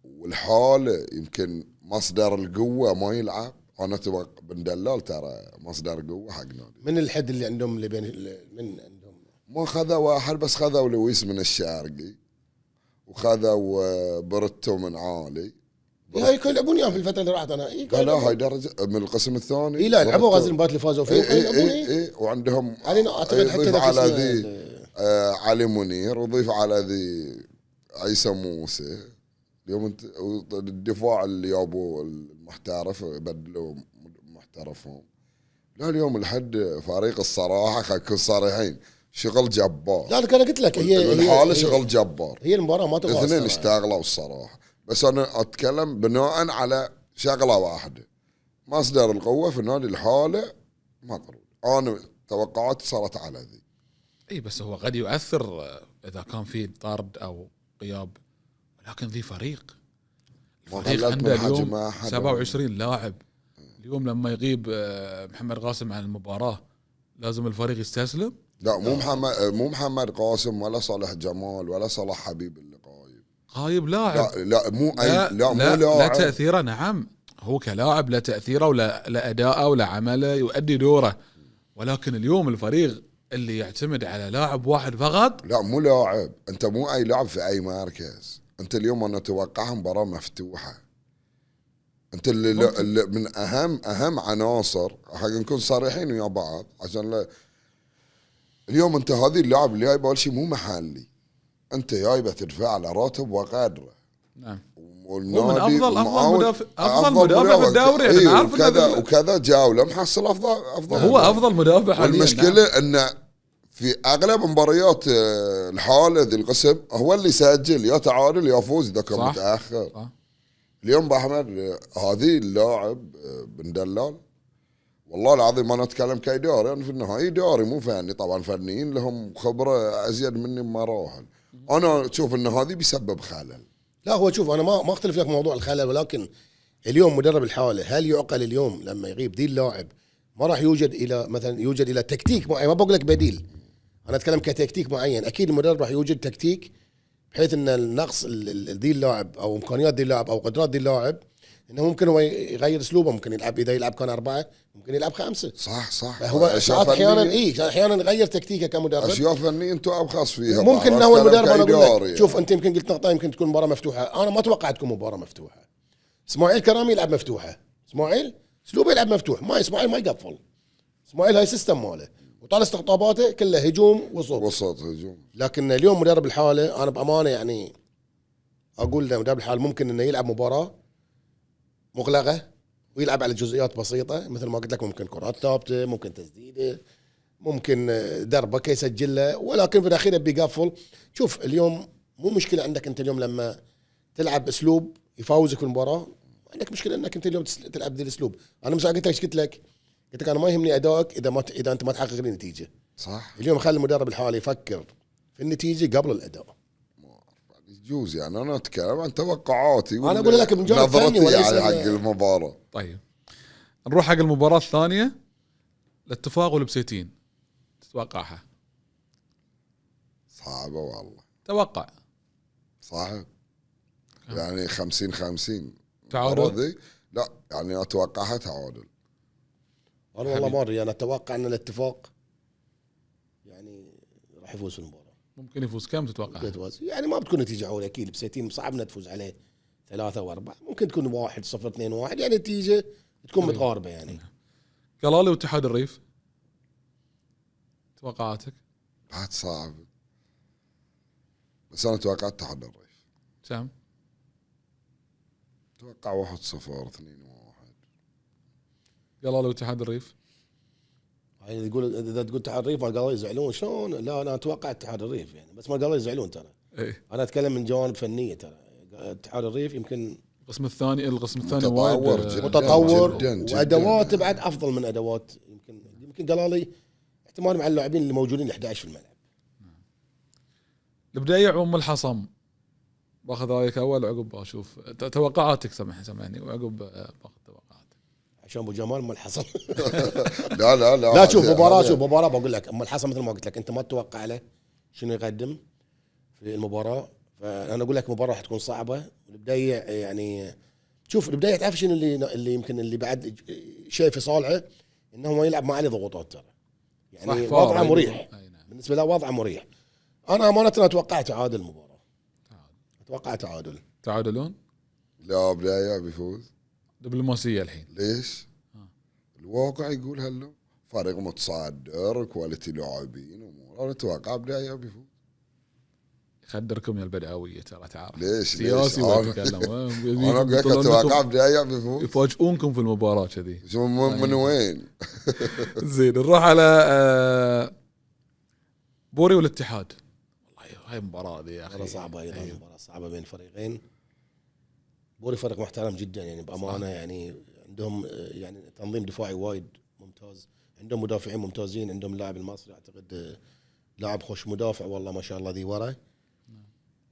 والحاله يمكن مصدر القوه ما يلعب. انا اتوقع بن دلال ترى مصدر قوه حق نادي. من الحد اللي عندهم اللي بين من عندهم ما خذوا واحد بس خذوا لويس من الشارقي وخذوا برتو من عالي. هاي كل يلعبون اياهم في الفتره اللي راحت. انا لا هاي درجه من القسم الثاني. اي لا لعبوا غزل المباراه اللي فازوا فيه. اي وعندهم اعتقد حتى على ذي علي منير وضيف على ذي عيسى موسى. اليوم انت الدفاع اللي جابوا المحترف بدلوا محترفهم. لا اليوم لحد فريق الصراحه خلينا نكون صريحين شغل جبار. لا انا قلت لك هي الحاله شغل جبار. هي المباراه ما تقاس. الاثنين اشتغلوا الصراحه. بس انا اتكلم بناء على شغله واحده مصدر القوه في النادي الحاله مقرود. انا توقعاتي صارت على ذي. اي بس هو قد يؤثر اذا كان في طرد او غياب ولكن ذي فريق عنده اليوم 27 لاعب. اليوم لما يغيب محمد قاسم عن المباراه لازم الفريق يستسلم. لا مو محمد قاسم ولا صالح جمال ولا صلاح حبيب اللي غايب لاعب. لا مو اي لا مو لاعب. لا تاثيره نعم هو كلاعب لا تاثيره ولا اداءه ولا عمله يؤدي دوره. ولكن اليوم الفريق اللي يعتمد على لاعب واحد فقط. لا مو لاعب. انت مو اي لاعب في اي مركز. انت اليوم انا اتوقعها مباراه مفتوحه. انت اللي من اهم عناصر حق نكون صريحين ويا بعض عشان لا اليوم انت هذه اللاعب اللي جايبه اول شيء مو محلي. انت جايبه تدفع على راتب وقدره. نعم. والنادي افضل مدافع في الدوري. انا عارف وكذا جاوله محصل افضل هو افضل مدافع. والمشكله انه في اغلب مباريات الحاله ذي القسم هو اللي يسجل يا تعادل يا فوز اذا كان متاخر. صح. اليوم باحمد هذه اللاعب بن دلال والله العظيم انا اتكلم كاداري. يعني في النهايه اداري مو فني. طبعا فنيين لهم خبره ازيد مني بمراحل. انا اشوف ان هذه بيسبب خلل. لا هو شوف انا ما اختلف لك موضوع الخلل. ولكن اليوم مدرب الحاله هل يعقل اليوم لما يغيب ذي اللاعب ما راح يوجد الى تكتيك معين. ما بقول لك بديل. انا اتكلم كتكتيك معين. اكيد المدرب راح يوجد تكتيك بحيث ان النقص ذي اللاعب او امكانيات ذي اللاعب او قدرات ذي اللاعب انه ممكن هو يغير اسلوبه. ممكن يلعب اذا يلعب كان 4 ممكن يلعب 5. صح. هو ساعات احيانا يغير تكتيكه كمدرب. اشياء فنيه انتم ابخص فيها. ممكن انه المدرب انا اقول لك شوف انت يمكن قلت نقطه يمكن تكون مباراه مفتوحه. انا ما اتوقع تكون مباراه مفتوحه. اسماعيل كرامي يلعب مفتوحه. اسماعيل اسلوبه يلعب مفتوح. ما اسماعيل ما يقفل. اسماعيل هاي سيستم ماله وطال استقطاباته كلها هجوم وسط هجوم. لكن اليوم مدرب الحاله انا بامانه يعني اقول له مدرب الحاله ممكن انه يلعب مباراه مغلقه ويلعب على جزئيات بسيطه مثل ما قلت لك. ممكن كرات ثابته ممكن تسديده ممكن دربكه يسجل له. ولكن في الاخير بيقفل. شوف اليوم مو مشكله عندك انت اليوم لما تلعب اسلوب يفاوزك في المباراه. عندك مشكله انك انت اليوم تلعب ذي الاسلوب. انا مساء قلت لك انا ما يهمني ادائك اذا انت ما تحقق لي نتيجه. صح. اليوم خلي المدرب الحالي يفكر في النتيجه قبل الاداء. يجوز يعني انا اتكلم عن توقعاتي. انا اقول لك من جانب ثاني وليس حق المباراه. طيب نروح حق المباراه الثانيه الاتفاق والبسيتين. تتوقعها؟ صعبة والله. توقع صعب يعني 50-50 تعادل. لا يعني اتوقعها تعادل. انا والله ما ادري، انا اتوقع ان الاتفاق يعني راح يفوز في المباراه. ممكن يفوز. كم تتوقع؟ يعني ما بتكون نتيجه عولة اكيد، بسيتيم صعب انها تفوز عليه 3-4، ممكن تكون 1-0 2-1، يعني نتيجه تكون متقاربه يعني. قلالي واتحاد الريف توقعاتك؟ بعد صعب بس انا توقعت اتحاد الريف. كم؟ اتوقع 1-0 2-1. قلالي واتحاد الريف يعني يقول اذا تقول اتحاد الريف ما قالوا يزعلون شلون؟ لا انا اتوقع اتحاد الريف يعني، بس ما قالوا يزعلون ترى. ايه. انا اتكلم من جوانب فنيه ترى. اتحاد الريف يمكن القسم الثاني متطور وايد جداً. متطور جداً وادواته بعد افضل من ادوات. يمكن قالوا لي احتمال مع اللاعبين اللي موجودين 11 في الملعب. البداية ام الحصم باخذ رايك اول وعقب اشوف توقعاتك. سامحني وعقب باخذ توقعاتك عشان ابو جمال ام الحصن. لا شوف مباراه بقول لك ام الحصن مثل ما قلت لك، انت ما تتوقع له شنو يقدم في المباراه، فانا اقول لك مباراه راح تكون صعبه. البدايه يعني شوف البدايه تعرف شنو اللي يمكن اللي بعد شيء في صالحه، انه ما يلعب ما عليه ضغوطات ترى، يعني وضعه مريح. بالنسبه له وضعه مريح. انا امانه اتوقع تعادل المباراه. اتوقع تعادلون. لا بداية بيفوز. دبلوماسية الحين ليش؟ الواقع يقول هلا فريق متصدر كواليتي لاعبين وامور، انا اتوقع بداية بيفوز. يخدركم يا البدعوية ترى تعرف. ليش سياسي ويتكلم. انا اقول لك اتوقع بداية بيفوز. يفاجئونكم في المباراة كذي. من وين؟ زين نروح على بوري والاتحاد. والله هاي مباراة ذي يا اخي مباراة صعبة ايضا. أيوه. مباراة صعبة بين فريقين. بوري فريق محترم جدا يعني بأمانة. يعني عندهم يعني تنظيم دفاعي وايد ممتاز، عندهم مدافعين ممتازين، عندهم لاعب المصري اعتقد لاعب خوش مدافع والله ما شاء الله ذي ورا.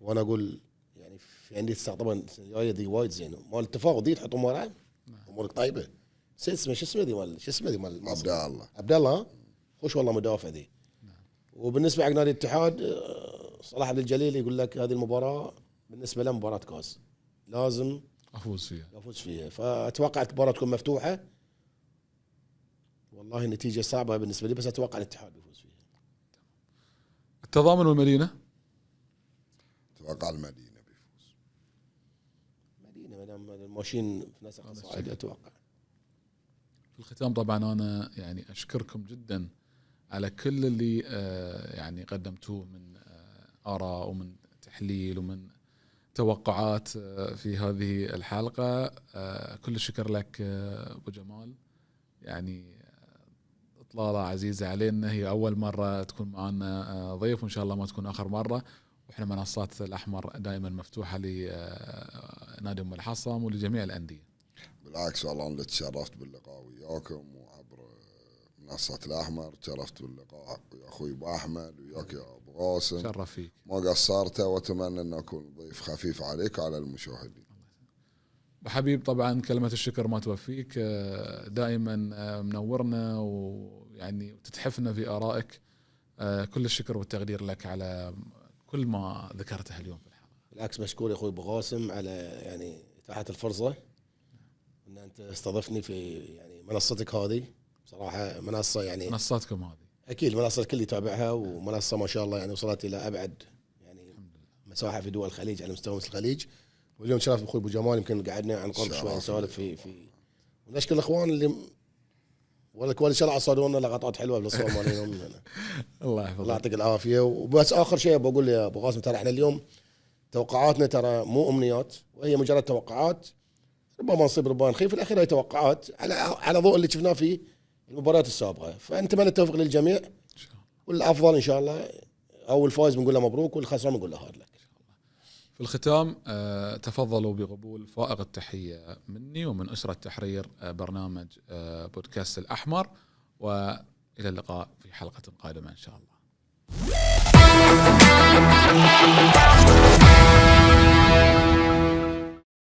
وانا اقول يعني في عندي طبعا الجايه ذي وايد زين، مال الاتفاق ذي تحطهم ورا امورك طيبه. شو اسمه ذي مال عبد الله خوش والله مدافع ذي. وبالنسبه حق نادي الاتحاد صلاح عبد الجليل يقول لك هذه المباراه بالنسبه له مباراه كاس لازم افوز فيها. فاتوقع المباراه تكون مفتوحه. والله النتيجه صعبه بالنسبه لي، بس اتوقع الاتحاد يفوز فيها. التضامن والمدينه. اتوقع المدينه بيفوز. ما دام ماشيين في نسق الصاعد اتوقع. في الختام طبعا انا يعني اشكركم جدا على كل اللي يعني قدمتوه من آراء ومن تحليل ومن توقعات في هذه الحلقة. كل الشكر لك أبو جمال، يعني إطلالة عزيزة علينا، هي أول مرة تكون معنا ضيف، وإن شاء الله ما تكون آخر مرة. وإحنا منصات الأحمر دائما مفتوحة لنادي أم الحصم ولجميع الأندية. بالعكس والله أنا تشرفت باللقاء وياكم وعبر منصة الأحمر. تشرفت باللقاء ويا أخوي أبو أحمد وياك يا أبو قاسم. شرف فيك. ما قصرت، وأتمنى أن أكون ضيف خفيف عليك وعلى المشاهدين. حبيب طبعا كلمة الشكر ما توفيك، دائما منورنا ويعني تتحفنا في آرائك. كل الشكر والتقدير لك على كل ما ذكرته اليوم في الحلقة. بالعكس مشكور يا أخوي أبو قاسم على يعني إتاحة الفرصة أن أنت استضفتني في يعني منصتك هذه. بصراحة منصة يعني منصاتكم هذه أكيد منصة الكل يتابعها، ومنصة ما شاء الله يعني وصلت إلى أبعد يعني مساحة في دول الخليج على مستوى الخليج. واليوم شرف أخوي أبو جمال، يمكن قعدنا عن قرب شوي نسولف في ونشكر الإخوان اللي ولا إن شاء الله عصادونا لقطات حلوة بالصور مالهم. الله يحفظك. الله يعطيك العافية. وبس آخر شيء بقول يا أبو قاسم، ترى إحنا اليوم توقعاتنا ترى مو أمنيات، وهي مجرد توقعات، ربما نصيب ربما نخيب، في الأخير هي توقعات على ضوء اللي شفناه في المباريات السابقة. فنتمنى التوفيق للجميع والأفضل إن شاء الله، أو الفائز بنقول له مبروك والخسران بنقول له هارد لك. في الختام تفضلوا بقبول فائق التحية مني ومن أسرة تحرير برنامج بودكاست الأحمر، وإلى اللقاء في حلقة قادمة إن شاء الله.